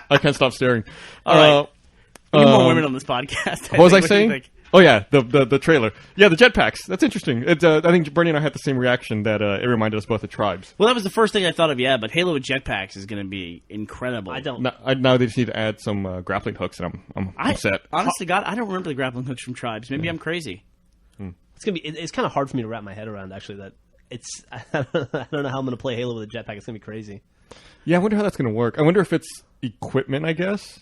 I can't stop staring. All right, we need more women on this podcast. What was I saying? Oh yeah, the trailer. Yeah, the jetpacks. That's interesting. I think Bernie and I had the same reaction that it reminded us both of Tribes. Well, that was the first thing I thought of. Yeah, but Halo with jetpacks is going to be incredible. Now they just need to add some grappling hooks, and I'm set. Honest to God, I don't remember the grappling hooks from Tribes. Maybe I'm crazy. It's kind of hard for me to wrap my head around. Actually, that I don't know how I'm going to play Halo with a jetpack. It's going to be crazy. Yeah, I wonder how that's going to work. I wonder if it's equipment. I guess.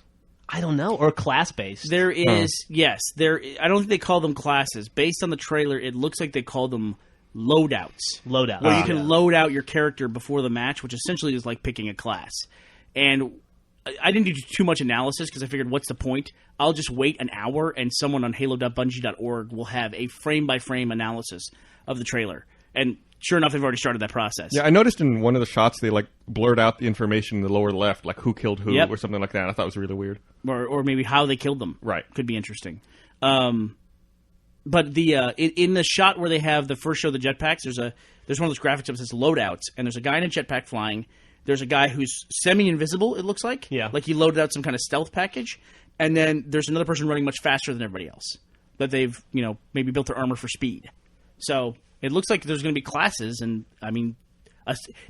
I don't know, or class based. There is yes. I don't think they call them classes. Based on the trailer, it looks like they call them loadouts. Where you can load out your character before the match, which essentially is like picking a class. And I didn't do too much analysis because I figured, what's the point? I'll just wait an hour, and someone on halo.bungie.org will have a frame-by-frame analysis of the trailer. And sure enough, they've already started that process. Yeah, I noticed in one of the shots they blurred out the information in the lower left, like who killed who or something like that. I thought it was really weird. Or maybe how they killed them. Right. Could be interesting. But in the shot where they have the first show of the jetpacks, there's one of those graphics that says loadouts, and there's a guy in a jetpack flying. There's a guy who's semi-invisible, it looks like. Yeah. Like he loaded out some kind of stealth package. And then there's another person running much faster than everybody else. That they've, maybe built their armor for speed. So it looks like there's going to be classes. And, I mean,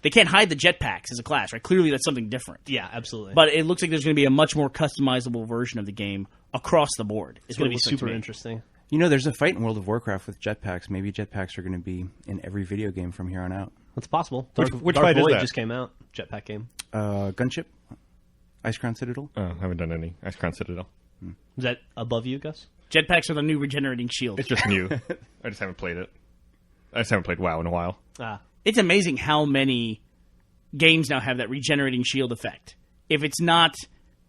they can't hide the jetpacks as a class, right? Clearly that's something different. Yeah, absolutely. But it looks like there's going to be a much more customizable version of the game across the board. It's going to be super interesting. You know, there's a fight in World of Warcraft with jetpacks. Maybe jetpacks are going to be in every video game from here on out. That's possible. Which Dark fight is Void that? just came out. Jetpack game. Gunship? Ice Crown Citadel? I haven't done any Ice Crown Citadel. Is that above you, Gus? Jetpacks are the new regenerating shield. It's just new. I just haven't played it. I just haven't played WoW in a while. It's amazing how many games now have that regenerating shield effect. If it's not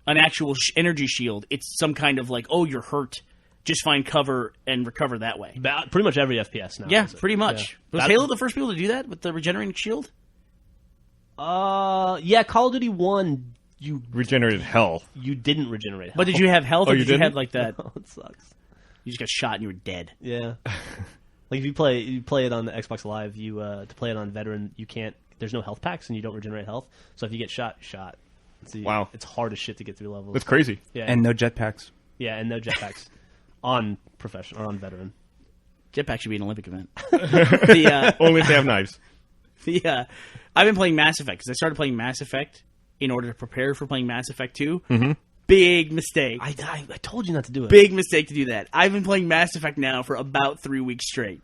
an actual energy shield, it's some kind of like, oh, you're hurt. Just find cover and recover that way. Pretty much every FPS now. Yeah, does it. pretty much. Yeah. Was Halo the first people to do that with the regenerating shield? Yeah, Call of Duty 1, Regenerated hell. you didn't regenerate health. But did you have health, Oh, or you did you didn't? have like that? Oh, it sucks. You just got shot and you were dead. Yeah. Like if you play it on the Xbox Live, to play it on Veteran, you can't. There's no health packs and you don't regenerate health. So if you get shot, you're shot. Wow. It's hard as shit to get through levels. That's crazy. Yeah, And no jetpacks. yeah, and no jetpacks on professional or on Veteran. Jetpack should be an Olympic event. Only if they have knives. I've been playing Mass Effect because I started playing Mass Effect in order to prepare for playing Mass Effect 2. Mm-hmm. Big mistake. I told you not to do it. Big mistake to do that. I've been playing Mass Effect now for about 3 weeks straight.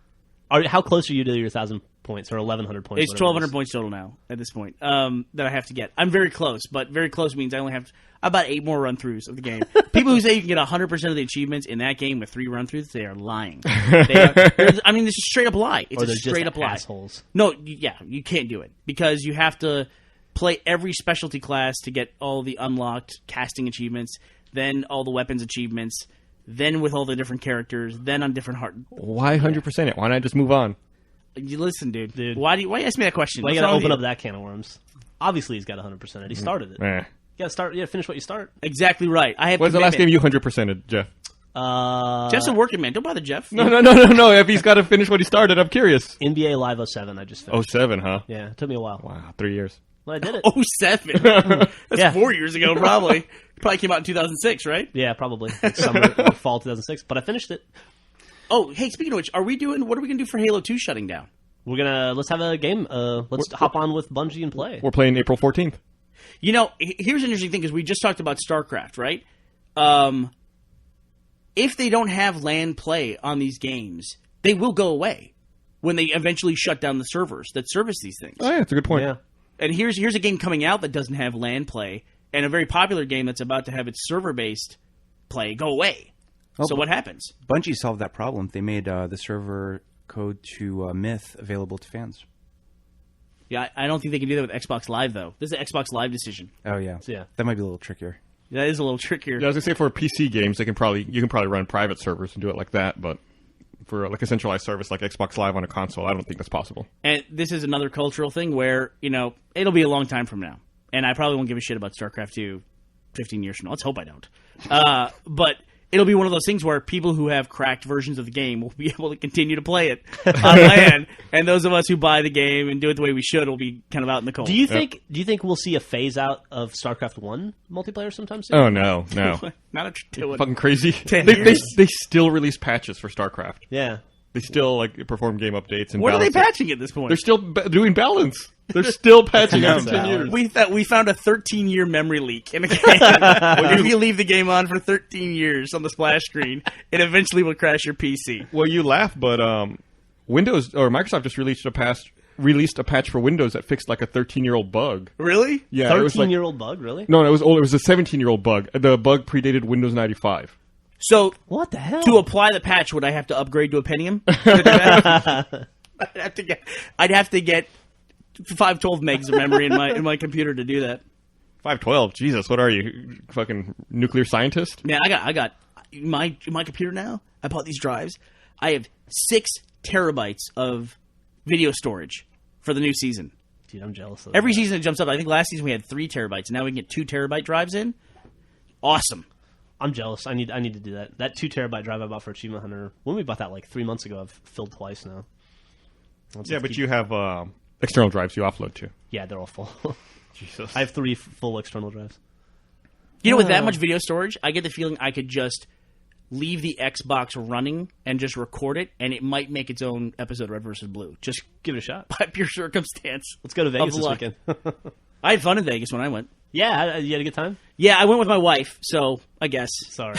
How close are you to your 1,000 points or 1,100 points? It's whatever it 1,200 is? points total now at this point that I have to get. I'm very close, but very close means I only have about 8 more run-throughs of the game. People who say you can get 100% of the achievements in that game with 3 run-throughs, they are lying. I mean, this is a straight-up lie. It's Or a they're just straight-up lie. assholes. No, you can't do it because you have to play every specialty class to get all the unlocked casting achievements, then all the weapons achievements, then with all the different characters, then on different heart. Why 100% it? Why not just move on? You listen, dude. Dude. Why you ask me that question? Why you What's gotta wrong with open you? up that can of worms? Obviously, he's got 100%. He started it. Eh. You gotta start. Yeah, finish what you start. Exactly right. I have. When's the last game commitment. you 100%ed, Jeff? Jeff's a working man. Don't bother Jeff. No. If he's got to finish what he started, I'm curious. NBA Live 07. I just finished. 07, huh? Yeah, it took me a while. Wow, 3 years. Well, I did it. 07. That's Yeah. 4 years ago, probably. It probably came out in 2006, right? Yeah, probably. Like summer or fall 2006. But I finished it. Oh, hey, speaking of which, what are we gonna do for Halo 2 shutting down? Let's have a game. Let's hop on with Bungie and play. We're playing April 14th. You know, here's an interesting thing because we just talked about StarCraft, right? If they don't have LAN play on these games, they will go away when they eventually shut down the servers that service these things. Oh, yeah, that's a good point. Yeah. And here's a game coming out that doesn't have LAN play, and a very popular game that's about to have its server-based play go away. So what happens? Bungie solved that problem. They made the server code to Myth available to fans. Yeah, I don't think they can do that with Xbox Live, though. This is an Xbox Live decision. Oh, yeah. Yeah. That might be a little trickier. That is a little trickier. Yeah, I was gonna say for PC games, you can probably run private servers and do it like that, but for like a centralized service like Xbox Live on a console, I don't think that's possible. And this is another cultural thing where, it'll be a long time from now. And I probably won't give a shit about StarCraft 2 15 years from now. Let's hope I don't. But it'll be one of those things where people who have cracked versions of the game will be able to continue to play it on LAN. And those of us who buy the game and do it the way we should will be kind of out in the cold. Do you think we'll see a phase out of StarCraft 1 multiplayer sometime soon? Oh no. Not a do it. Fucking crazy. 10 They years. still release patches for StarCraft. Yeah. They still perform game updates and What are they balance it. patching at this point? They're still doing balance. They're still patching after 10 years. We found a 13-year memory leak in a game. If you leave the game on for 13 years on the splash screen, it eventually will crash your PC. Well, you laugh, but Windows or Microsoft just released a patch for Windows that fixed like a 13-year-old bug. Really? Yeah, it was like 13-year-old bug, really? no, it was old. It was a 17-year-old bug. The bug predated Windows 95. So What the hell? to apply the patch, would I have to upgrade to a Pentium? I'd have to get 512 megs of memory in my computer to do that. 512. Jesus, what are you, fucking nuclear scientist? Man, I got my computer now. I bought these drives. I have 6 terabytes of video storage for the new season. Dude, I'm jealous of Every that. season it jumps up. I think last season we had 3 terabytes, and now we can get 2 terabyte drives in. Awesome. I'm jealous. I need to do that. That 2 terabyte drive I bought for Achievement Hunter. When we bought that like 3 months ago, I've filled twice now. Yeah, but you have external drives you offload to. Yeah, they're all full. Jesus. I have 3 full external drives. With that much video storage, I get the feeling I could just leave the Xbox running and just record it, and it might make its own episode of Red vs. Blue. Just Give it a shot. by pure circumstance. Let's go to Vegas this luck. weekend. I had fun in Vegas when I went. Yeah, you had a good time? Yeah, I went with my wife, so I guess. Sorry.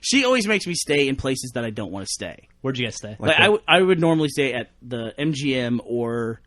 She always makes me stay in places that I don't want to stay. Where'd you guys stay? Like I would normally stay at the MGM or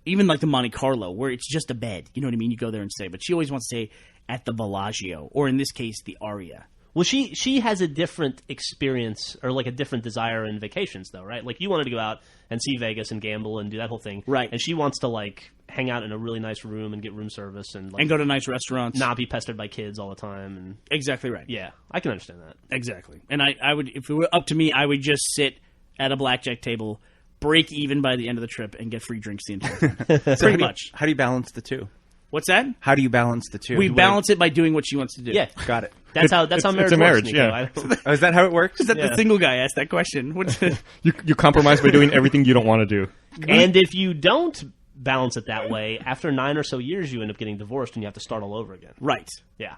even like the Monte Carlo, where it's just a bed. You know what I mean? You go there and stay. But she always wants to stay at the Bellagio, or in this case, the Aria. Well, she has a different experience or like a different desire in vacations, though, right? Like you wanted to go out and see Vegas and gamble and do that whole thing, Right? And she wants to like hang out in a really nice room and get room service and like And go to nice restaurants. not be pestered by kids all the time. And Exactly right. yeah, I can understand that. Exactly. And I would, if it were up to me, I would just sit at a blackjack table, break even by the end of the trip, and get free drinks the entire time. Pretty much. How do you balance the two? What's that? How do you balance the two? We balance it by doing what she wants to do. Yeah, Got it. that's how marriage it's a marriage, works, Nico. yeah. I don't- Oh, is that how it works? Is that Yeah. the single guy asked that question? What's You compromise by doing everything you don't want to do. And if you don't balance it that way, after 9 or so years, you end up getting divorced and you have to start all over again. right. Yeah.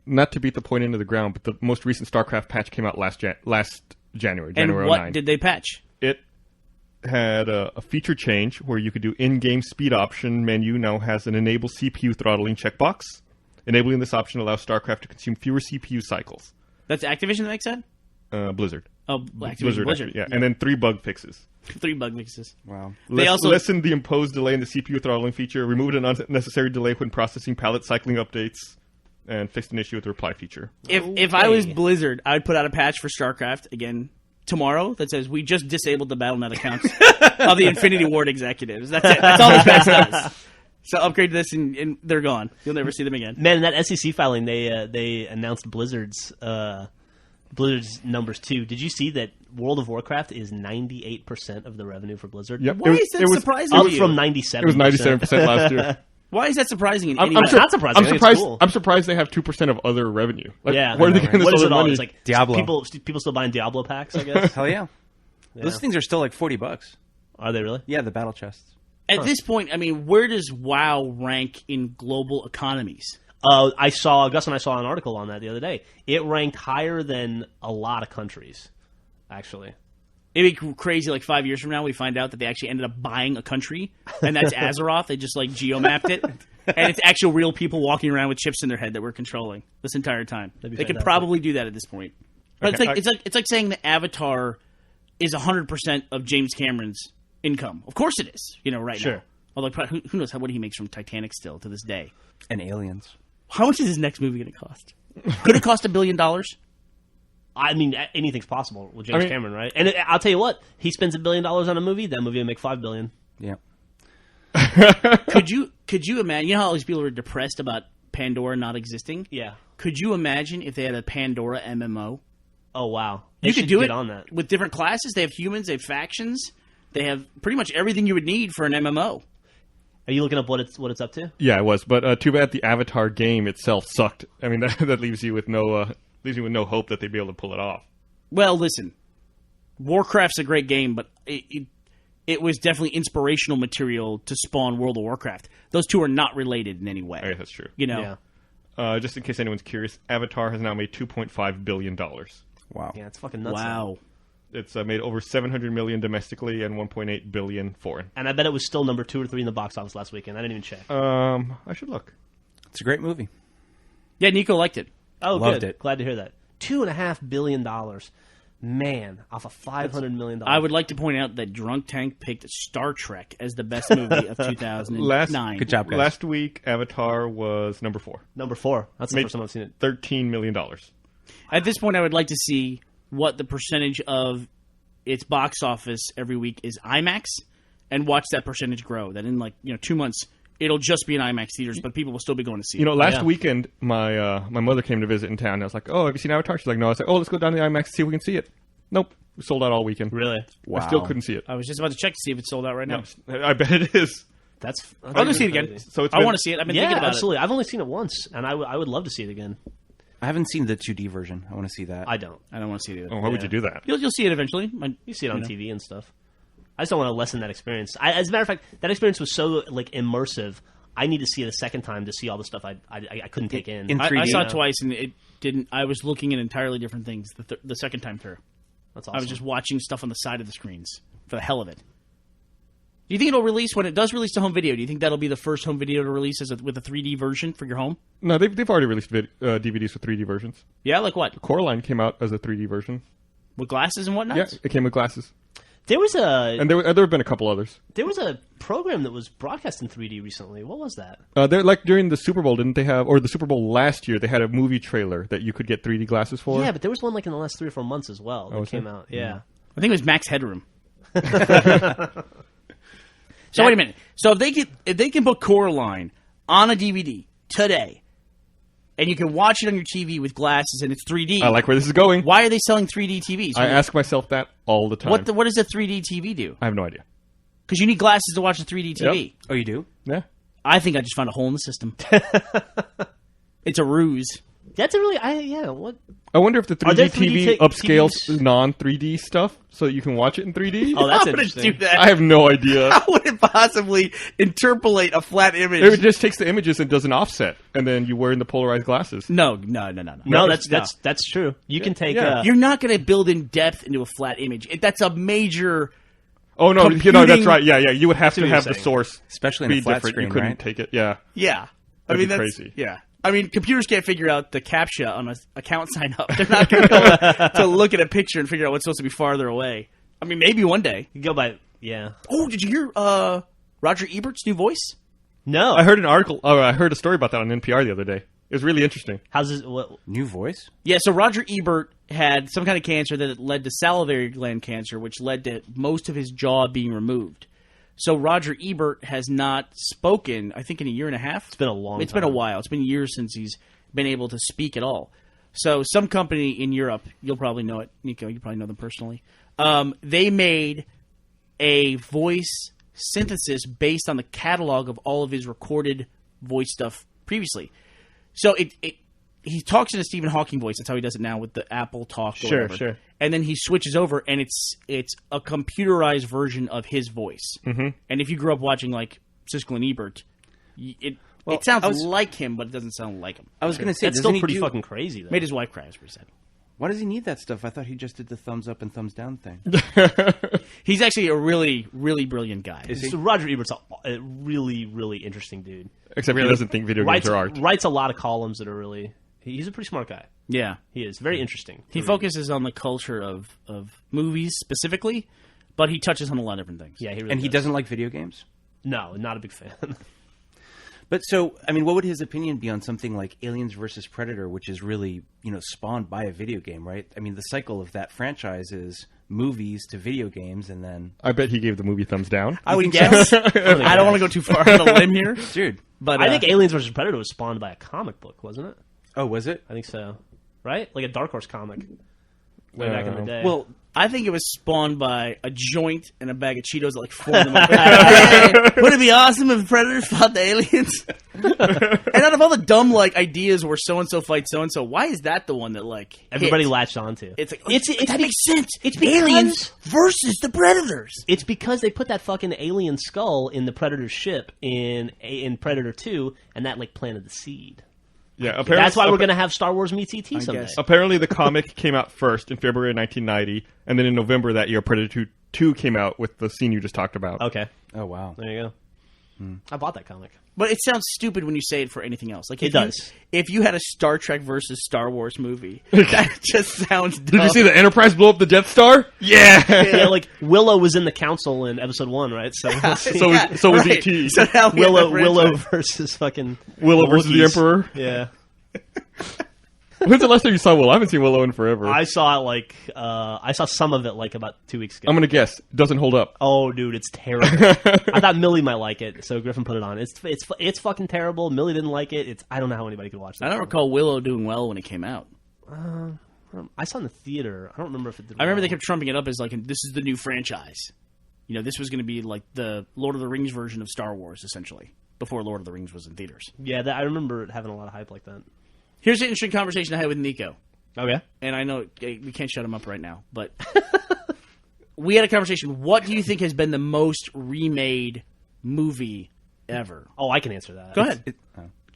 Not to beat the point into the ground, but the most recent StarCraft patch came out last January, And January what 09. did they patch? It had a feature change where you could do in-game speed option menu now has an enable CPU throttling checkbox. Enabling this option allows StarCraft to consume fewer CPU cycles. That's Activision that makes that? Blizzard. Oh, Activision Blizzard. Yeah. And then 3 bug fixes. 3 bug fixes. Wow. They also- lessened the imposed delay in the CPU throttling feature, removed an unnecessary delay when processing palette cycling updates, and fixed an issue with the reply feature. If I was Blizzard, I would put out a patch for StarCraft again tomorrow that says we just disabled the BattleNet accounts of the Infinity Ward executives. That's it. That's all this patch does. So upgrade this and they're gone. You'll never see them again. Man, in that SEC filing, they announced Blizzard's numbers too. Did you see that World of Warcraft is 98% of the revenue for Blizzard? Yep. Why is that surprising Up to you? from 97%. It was 97% last year. Why is that surprising in I'm any way? sure- not surprising. I think it's cool. I'm surprised they have 2% of other revenue. Like, Yeah. where are they I know, getting right? What this is other it all? money? It's like Diablo. People still buying Diablo packs, I guess. Hell yeah. Those things are still like $40. Are they really? Yeah, the battle chests. At this point, I mean, where does WoW rank in global economies? Gus and I saw an article on that the other day. It ranked higher than a lot of countries, actually. It'd be crazy, like 5 years from now, we find out that they actually ended up buying a country, and that's Azeroth. They just, like, geomapped it. And it's actual real people walking around with chips in their head that we're controlling this entire time. They be could fantastic. probably do that at this point. But Okay, it's like saying that Avatar is 100% of James Cameron's income. Of course it is, right Sure. now. Although, who knows what he makes from Titanic still to this day. And aliens. How much is his next movie going to cost? Could it cost $1 billion? I mean, anything's possible with James Cameron, right? And I'll tell you what, he spends $1 billion on a movie, that movie will make $5 billion. Yeah. Could you imagine? You know how all these people are depressed about Pandora not existing? Yeah. Could you imagine if they had a Pandora MMO? Oh wow, You could do get it on that. with different classes. They have humans, they have factions, they have pretty much everything you would need for an MMO. Are you looking up what it's up to? Yeah, it was. But too bad the Avatar game itself sucked. I mean, that leaves you with no hope that they'd be able to pull it off. Well, listen, Warcraft's a great game, but it was definitely inspirational material to spawn World of Warcraft. Those two are not related in any way. I guess that's true. Yeah. Just in case anyone's curious, Avatar has now made $2.5 billion. Wow. Yeah, it's fucking nuts. Wow. It's made over $700 million domestically and $1.8 billion foreign. And I bet it was still number 2 or 3 in the box office last weekend. I didn't even check. I should look. It's a great movie. Yeah, Nico liked it. Oh, Loved good. it. Glad to hear that. $2.5 billion. Man, off of $500 million. I would like to point out that Drunk Tank picked Star Trek as the best movie of 2009. Good job, guys. Last week, Avatar was number 4. Number 4. That's the Made first time I've seen it. $13 million. At this point, I would like to see what the percentage of its box office every week is IMAX, and watch that percentage grow. That in 2 months, it'll just be in IMAX theaters, but people will still be going to see it. Last weekend, my mother came to visit in town. I was like, "Oh, have you seen Avatar?" She's like, "No." I was like, "Oh, let's go down to the IMAX and see if we can see it." Nope, we sold out all weekend. Really? I still couldn't see it. I was just about to check to see if it's sold out right now. I bet it is. That's I'll go see it again. So I want to see it. I've been Yeah, thinking about absolutely. I've only seen it once, and I would love to see it again. I haven't seen the 2D version. I want to see that. I don't. it. I don't want to see it either. Oh, why would you do that? You'll see it eventually. You see it on TV and stuff. I just don't want to lessen that experience. As a matter of fact, that experience was so immersive. I need to see it a second time to see all the stuff I couldn't take in. In I 3D. saw it twice, and it didn't. I was looking at entirely different things the second time through. That's awesome. I was just watching stuff on the side of the screens for the hell of it. Do you think it'll release when it does release to home video? Do you think that'll be the first home video to release with a 3D version for your home? No, they've already released DVDs with 3D versions. Yeah, like what? Coraline came out as a 3D version. With glasses and whatnot? Yeah, it came with glasses. There was And there have been a couple others. There was a program that was broadcast in 3D recently. What was that? They're like during the Super Bowl, didn't they have, or the Super Bowl last year, they had a movie trailer that you could get 3D glasses for? Yeah, but there was one like in the last 3 or 4 months as well that came out. Yeah. I think it was Max Headroom. So wait a minute. So if they can put Coraline on a DVD today, and you can watch it on your TV with glasses and it's 3D. I like where this is going. Why are they selling 3D TVs? I ask myself that all the time. What does a 3D TV do? I have no idea. Because you need glasses to watch a 3D TV. Yep. Oh, you do? Yeah. I think I just found a hole in the system. It's a ruse. That's a really what I wonder if the Are there 3D TV 3D upscales TVs? non-3D stuff so you can watch it in 3D. Oh, that's How would it interesting. do that? I have no idea. How would it possibly interpolate a flat image? It just takes the images and does an offset, and then you wear in the polarized glasses. No. No, that's true. You can take Yeah. You're not going to build in depth into a flat image. That's a major. Oh no, Computing- that's right. Yeah, you would have what to you're have the saying. source, Especially in a be flat different. screen, You couldn't right? take it. Yeah, Yeah. That'd be that's crazy. Yeah. I mean, computers can't figure out the CAPTCHA on an account sign up. They're not going to to look at a picture and figure out what's supposed to be farther away. I mean, maybe one day. You go by Oh, did you hear Roger Ebert's new voice? No. I heard an article. I heard a story about that on NPR the other day. It was really interesting. How's this what New voice? Yeah, so Roger Ebert had some kind of cancer that led to salivary gland cancer, which led to most of his jaw being removed. So Roger Ebert has not spoken, I think, in a year and a half. It's been a long It's been a time. while. It's been years since he's been able to speak at all. So some company in Europe, you'll probably know it, Nico, you probably know them personally, they made a voice synthesis based on the catalog of all of his recorded voice stuff previously. So he talks in a Stephen Hawking voice. That's how he does it now with the Apple Talk. Or Sure, whatever. sure. And then he switches over, and it's a computerized version of his voice. Mm-hmm. And if you grew up watching like Siskel and Ebert, it sounds like him, but it doesn't sound like him. I was going to say, that's doesn't still he pretty do- fucking crazy though. Made his wife cry, as we said. Why does he need that stuff? I thought he just did the thumbs up and thumbs down thing. He's actually a really, really brilliant guy. Is he? So Roger Ebert's a really, really interesting dude. Except he doesn't think video games are art. Writes a lot of columns that are really. He's a pretty smart guy. Yeah. He is very interesting. He focuses on the culture of movies specifically, but he touches on a lot of different things. Yeah, he really And he does. doesn't like video games? No, not a big fan. But so, I mean, what would his opinion be on something like Aliens versus Predator, which is really, spawned by a video game, right? I mean, the cycle of that franchise is movies to video games, and then... I bet he gave the movie thumbs down. I would guess. I don't want to go too far on a limb here. Dude. But I think Aliens vs Predator was spawned by a comic book, wasn't it? Oh, was it? I think so. Right? Like a Dark Horse comic. Way back in the day. Well, I think it was spawned by a joint and a bag of Cheetos that formed them up. Hey, wouldn't it be awesome if Predators fought the aliens? And out of all the dumb ideas where so and so fights so and so, why is that the one that everybody hit? latched onto. It's like that makes sense. It's because- aliens versus the Predators. It's because they put that fucking alien skull in the Predator's ship in Predator 2, and that planted the seed. Yeah, apparently That's why we're going to have Star Wars meets ET someday. guess. Apparently, the comic came out first in February 1990, and then in November that year, Predator 2 came out with the scene you just talked about. Okay, Oh, wow. there you go. I bought that comic. But it sounds stupid when you say it for anything else. It does. If you had a Star Trek versus Star Wars movie, that just sounds dumb. Did you see the Enterprise blow up the Death Star? Yeah. Yeah, Willow was in the council in episode 1, right? So So was right. E.T. So now we have the Willow franchise. versus fucking Willow versus the Wookiees. Emperor. Yeah, When's the last time you saw Willow? I haven't seen Willow in forever. I saw it I saw some of it about 2 weeks ago. I'm going to guess. Doesn't hold up. Oh, dude, it's terrible. I thought Millie might like it, so Griffin put it on. It's fucking terrible. Millie didn't like it. I don't know how anybody could watch that. I don't recall Willow doing well when it came out. I saw it in the theater. I don't remember if it did. I remember well. they kept trumping it up as this is the new franchise. This was going to be the Lord of the Rings version of Star Wars, essentially, before Lord of the Rings was in theaters. Yeah, I remember it having a lot of hype like that. Here's an interesting conversation I had with Nico. Okay. And I know we can't shut him up right now, but we had a conversation. What do you think has been the most remade movie ever? Oh, I can answer that. Go ahead.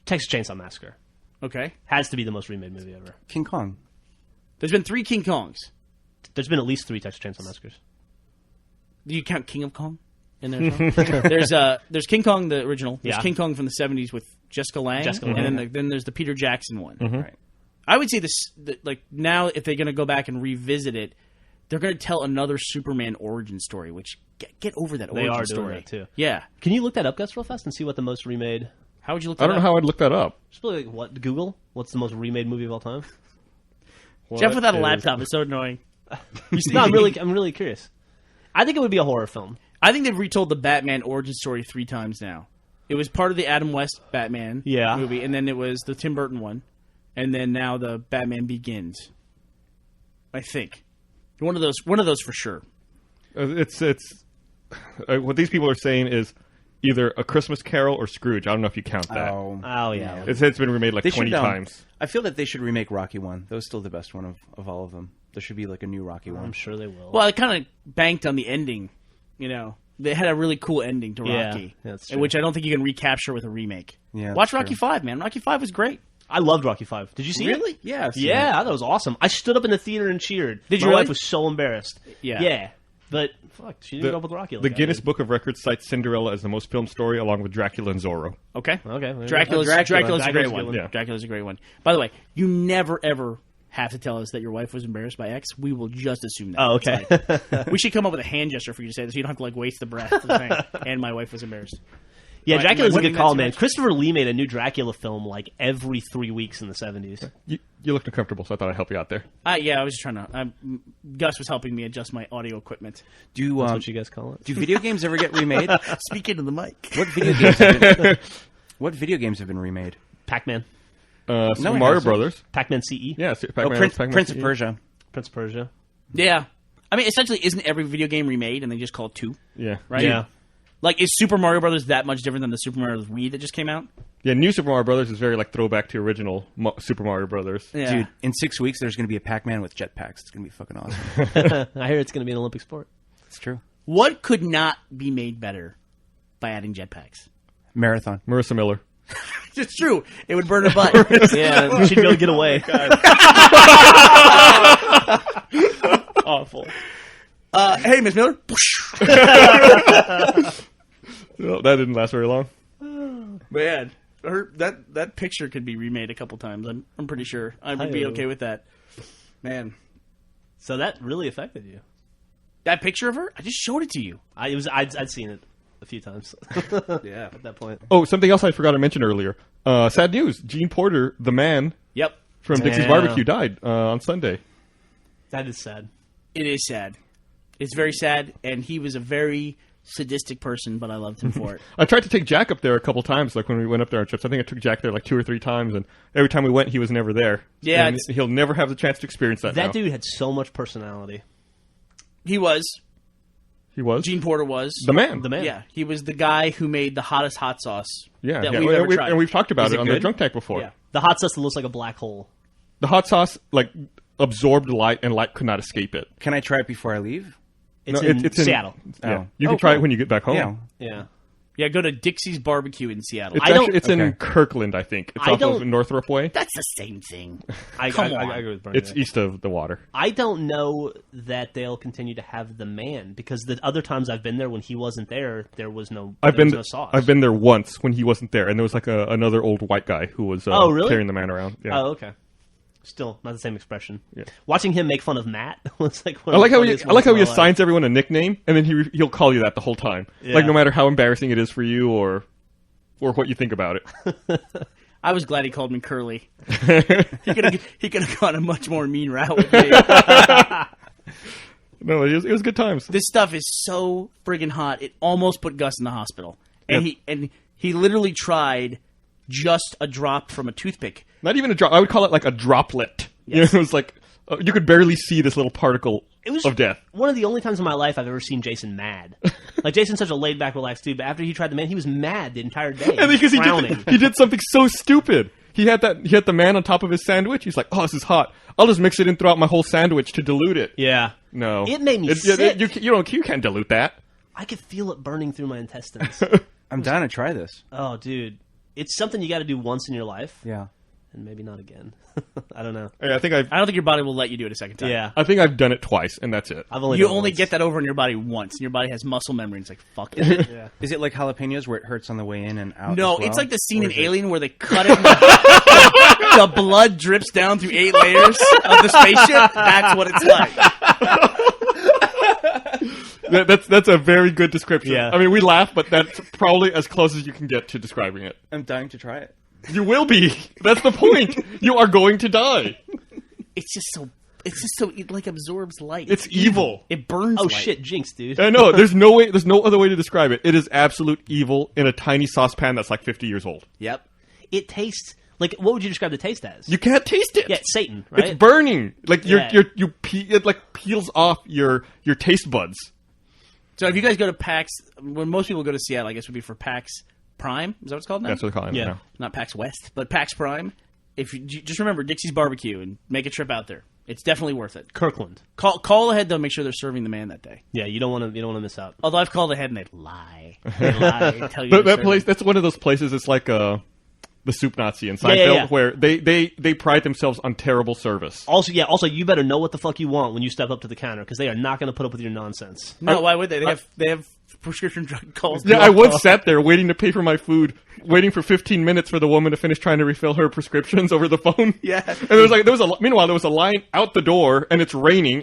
Texas Chainsaw Massacre Okay. has to be the most remade movie ever. King Kong. There's been 3 King Kongs. There's been at least 3 Texas Chainsaw Massacres. Do you count King of Kong? in there. There's King Kong the original. There's Yeah. King Kong from the 70s with Jessica Lange. Jessica and Lange. then there's the Peter Jackson one. Right. I would say like now if they're going to go back and revisit it, they're going to tell another Superman origin story. Which get over that They origin are doing story. that, too. Yeah. Can you look that up, Gus, real fast and see what the most remade? How would you look? That I don't know up? how I'd look that up. Just really, like, what Google? What's the most remade movie of all time? Jeff What without a is- laptop is so annoying. No, I'm really curious. I think it would be a horror film. I think they've retold the Batman origin story 3 times now. It was part of the Adam West Batman movie, and then it was the Tim Burton one, and then now the Batman Begins. I think one of those for sure. It's what these people are saying is either A Christmas Carol or Scrooge. I don't know if you count that. Oh yeah. It's been remade like They 20 should, times. I feel that they should remake Rocky 1. That was still the best one of all of them. There should be like a new Rocky one. I'm sure they will. Well, it kind of banked on the ending. You know, they had a really cool ending to Yeah, Rocky, that's true. which I don't think you can recapture with a remake. Yeah, Watch that's Rocky true. 5, man. Rocky 5 was great. I loved Rocky 5. Did you see it? Really? Yeah. I've seen Yeah, it. I thought it was awesome. I stood up in the theater and cheered. Did you My really? wife was so embarrassed. Yeah. Yeah. But, fuck, she didn't go up with Rocky. Like The I Guinness did. Book of Records cites Cinderella as the most filmed story, along with Dracula and Zorro. Okay. Okay. Dracula's a great Dracula's one. a good Yeah. Dracula's a great one. By the way, you never ever have to tell us that your wife was embarrassed by X. We will just assume that. Oh, It's okay. like- we should come up with a hand gesture for you to say this, so you don't have to like waste the breath. of saying, and my wife was embarrassed. Yeah, Right, Dracula's a what- good call, that's man. right. Christopher Lee made a new Dracula film like every 3 weeks in the 70s. You looked uncomfortable, so I thought I'd help you out there. Yeah, I was just trying to. Gus was helping me adjust my audio equipment. Do That's what you guys call it. do video games ever get remade? Speaking to the mic. What video games have been remade? Pac-Man. Super it Mario hasn't. Brothers. Pac-Man CE. Yeah, Oh, Pac-Man, Prince, Pac-Man Prince of CE. Persia. Prince of Persia. Yeah, I mean, essentially, isn't every video game remade and they just call it 2? Yeah. Right? Yeah. Like, is Super Mario Brothers that much different than the Super Mario Wii that just came out? Yeah, new Super Mario Brothers is very like throwback to original Super Mario Brothers. Yeah. Dude, in 6 weeks there's going to be a Pac-Man with jetpacks. It's going to be fucking awesome. I hear it's going to be an Olympic sport. It's true. What could not be made better by adding jetpacks? Marathon. Marissa Miller. It's true. It would burn her butt. Yeah, she'd be able to get away. Awful. Hey, Miss Miller. No, that didn't last very long. Man, that picture could be remade a couple times. I'm pretty sure I would be Hi-yo. okay with that. Man, So that really affected you. that picture of her, I just showed it to you. I'd seen it a few times. Yeah. At that point. Oh, something else I forgot to mention earlier. Sad news. Gene Porter, the man Yep. from Dixie's Yeah. Barbecue, died on Sunday. That is sad. It is sad. It's very sad, and he was a very sadistic person, but I loved him for it. I tried to take Jack up there a couple times, like when we went up there on trips. I think I took Jack there like 2 or 3 times, and every time we went, he was never there. Yeah, And it's- he'll never have the chance to experience that. That now. dude had so much personality. He was. He was Gene Porter was. the man. The man. Yeah, he was the guy who made the hottest hot sauce Yeah, that yeah. we've ever tried. And we've talked about Is it it on the good? Drunk Tank before. Yeah. The hot sauce that looks like a black hole. The hot sauce like absorbed light, and light could not escape it. Can I try it before I leave? It's No, in Seattle. Yeah, Oh. you can Oh, try it cool. when you get back home. Yeah. Yeah. Yeah, go to Dixie's Barbecue in Seattle. It's I don't- actually it's in Okay. Kirkland, I think. It's I off of don't- Northrop Way. That's the same thing. I Come on. agree with Bernie. It's east of the water. I don't know that they'll continue to have the man because the other times I've been there when he wasn't there, there was no no sauce. I've been there once when he wasn't there, and there was like another old white guy who was Oh, really? carrying the man around. Yeah. Oh, okay. Still not the same expression. Yeah. Watching him make fun of Matt was like. One I of like the how he funniest I like how he moments of my life. assigns everyone a nickname, and then he'll call you that the whole time. Yeah. Like no matter how embarrassing it is for you or what you think about it. I was glad he called me Curly. he could have gone a much more mean route with me. No, it was good times. This stuff is so friggin' hot. It almost put Gus in the hospital, and Yep. he literally tried just a drop from a toothpick. Not even a drop. I would call it like a droplet. Yes. You know, it was like you could barely see this little particle It was of death. one of the only times in my life I've ever seen Jason mad. Like Jason's such a laid back, relaxed dude, but after he tried the man, he was mad the entire day. And because frowning. he did something so stupid. He had the man on top of his sandwich. He's like, "Oh, this is hot. I'll just mix it in throughout my whole sandwich to dilute it." Yeah. No, It made me yeah, sick. You can't dilute that. I could feel it burning through my intestines. I'm down to try this. Oh, dude. It's something you got to do once in your life. Yeah. and maybe not again. I don't know. I think I've I don't think your body will let you do it a second time. Yeah, done it twice, and that's it. I've only You done it only once. get that over in your body once, and your body has muscle memory. And it's like, fuck it. Yeah. Is it like jalapenos where it hurts on the way in and out? No, as well? it's like the scene Or in is it- Alien where they cut it. And the blood drips down through 8 layers of the spaceship. That's what it's like. That's a very good description. Yeah. I mean, we laugh, but that's probably as close as you can get to describing it. I'm dying to try it. You will be. That's the point. You are going to die. It's just so. It like absorbs light. It's evil. It burns. Oh light. shit, Jinx, dude. I know. There's no way. There's no other way to describe it. It is absolute evil in a tiny saucepan that's like 50 years old. Yep. It tastes like, what would you describe the taste as? You can't taste it. Yeah, it's Satan, right? It's burning. Like Yeah. it like peels off your taste buds. So if you guys go to PAX, when most people go to Seattle, I guess would be for PAX Prime. Is that what it's called now? That's what they're calling it Yeah. now. Not PAX West, but PAX Prime. If you just remember Dixie's Barbecue and make a trip out there, it's definitely worth it. Kirkland. Call ahead though. Make sure they're serving the man that day. Yeah, you don't want to miss out. Although I've called ahead and they lie. They lie. They tell you they're That serving. place. That's one of those places. It's like the Soup Nazi in Yeah, Seinfeld, yeah. where they pride themselves on terrible service. Also, you better know what the fuck you want when you step up to the counter because they are not going to put up with your nonsense. No, why would they? They have prescription drug calls. Yeah, I once sat there waiting to pay for my food, waiting for 15 minutes for the woman to finish trying to refill her prescriptions over the phone. Yeah. And meanwhile there was a line out the door, and it's raining,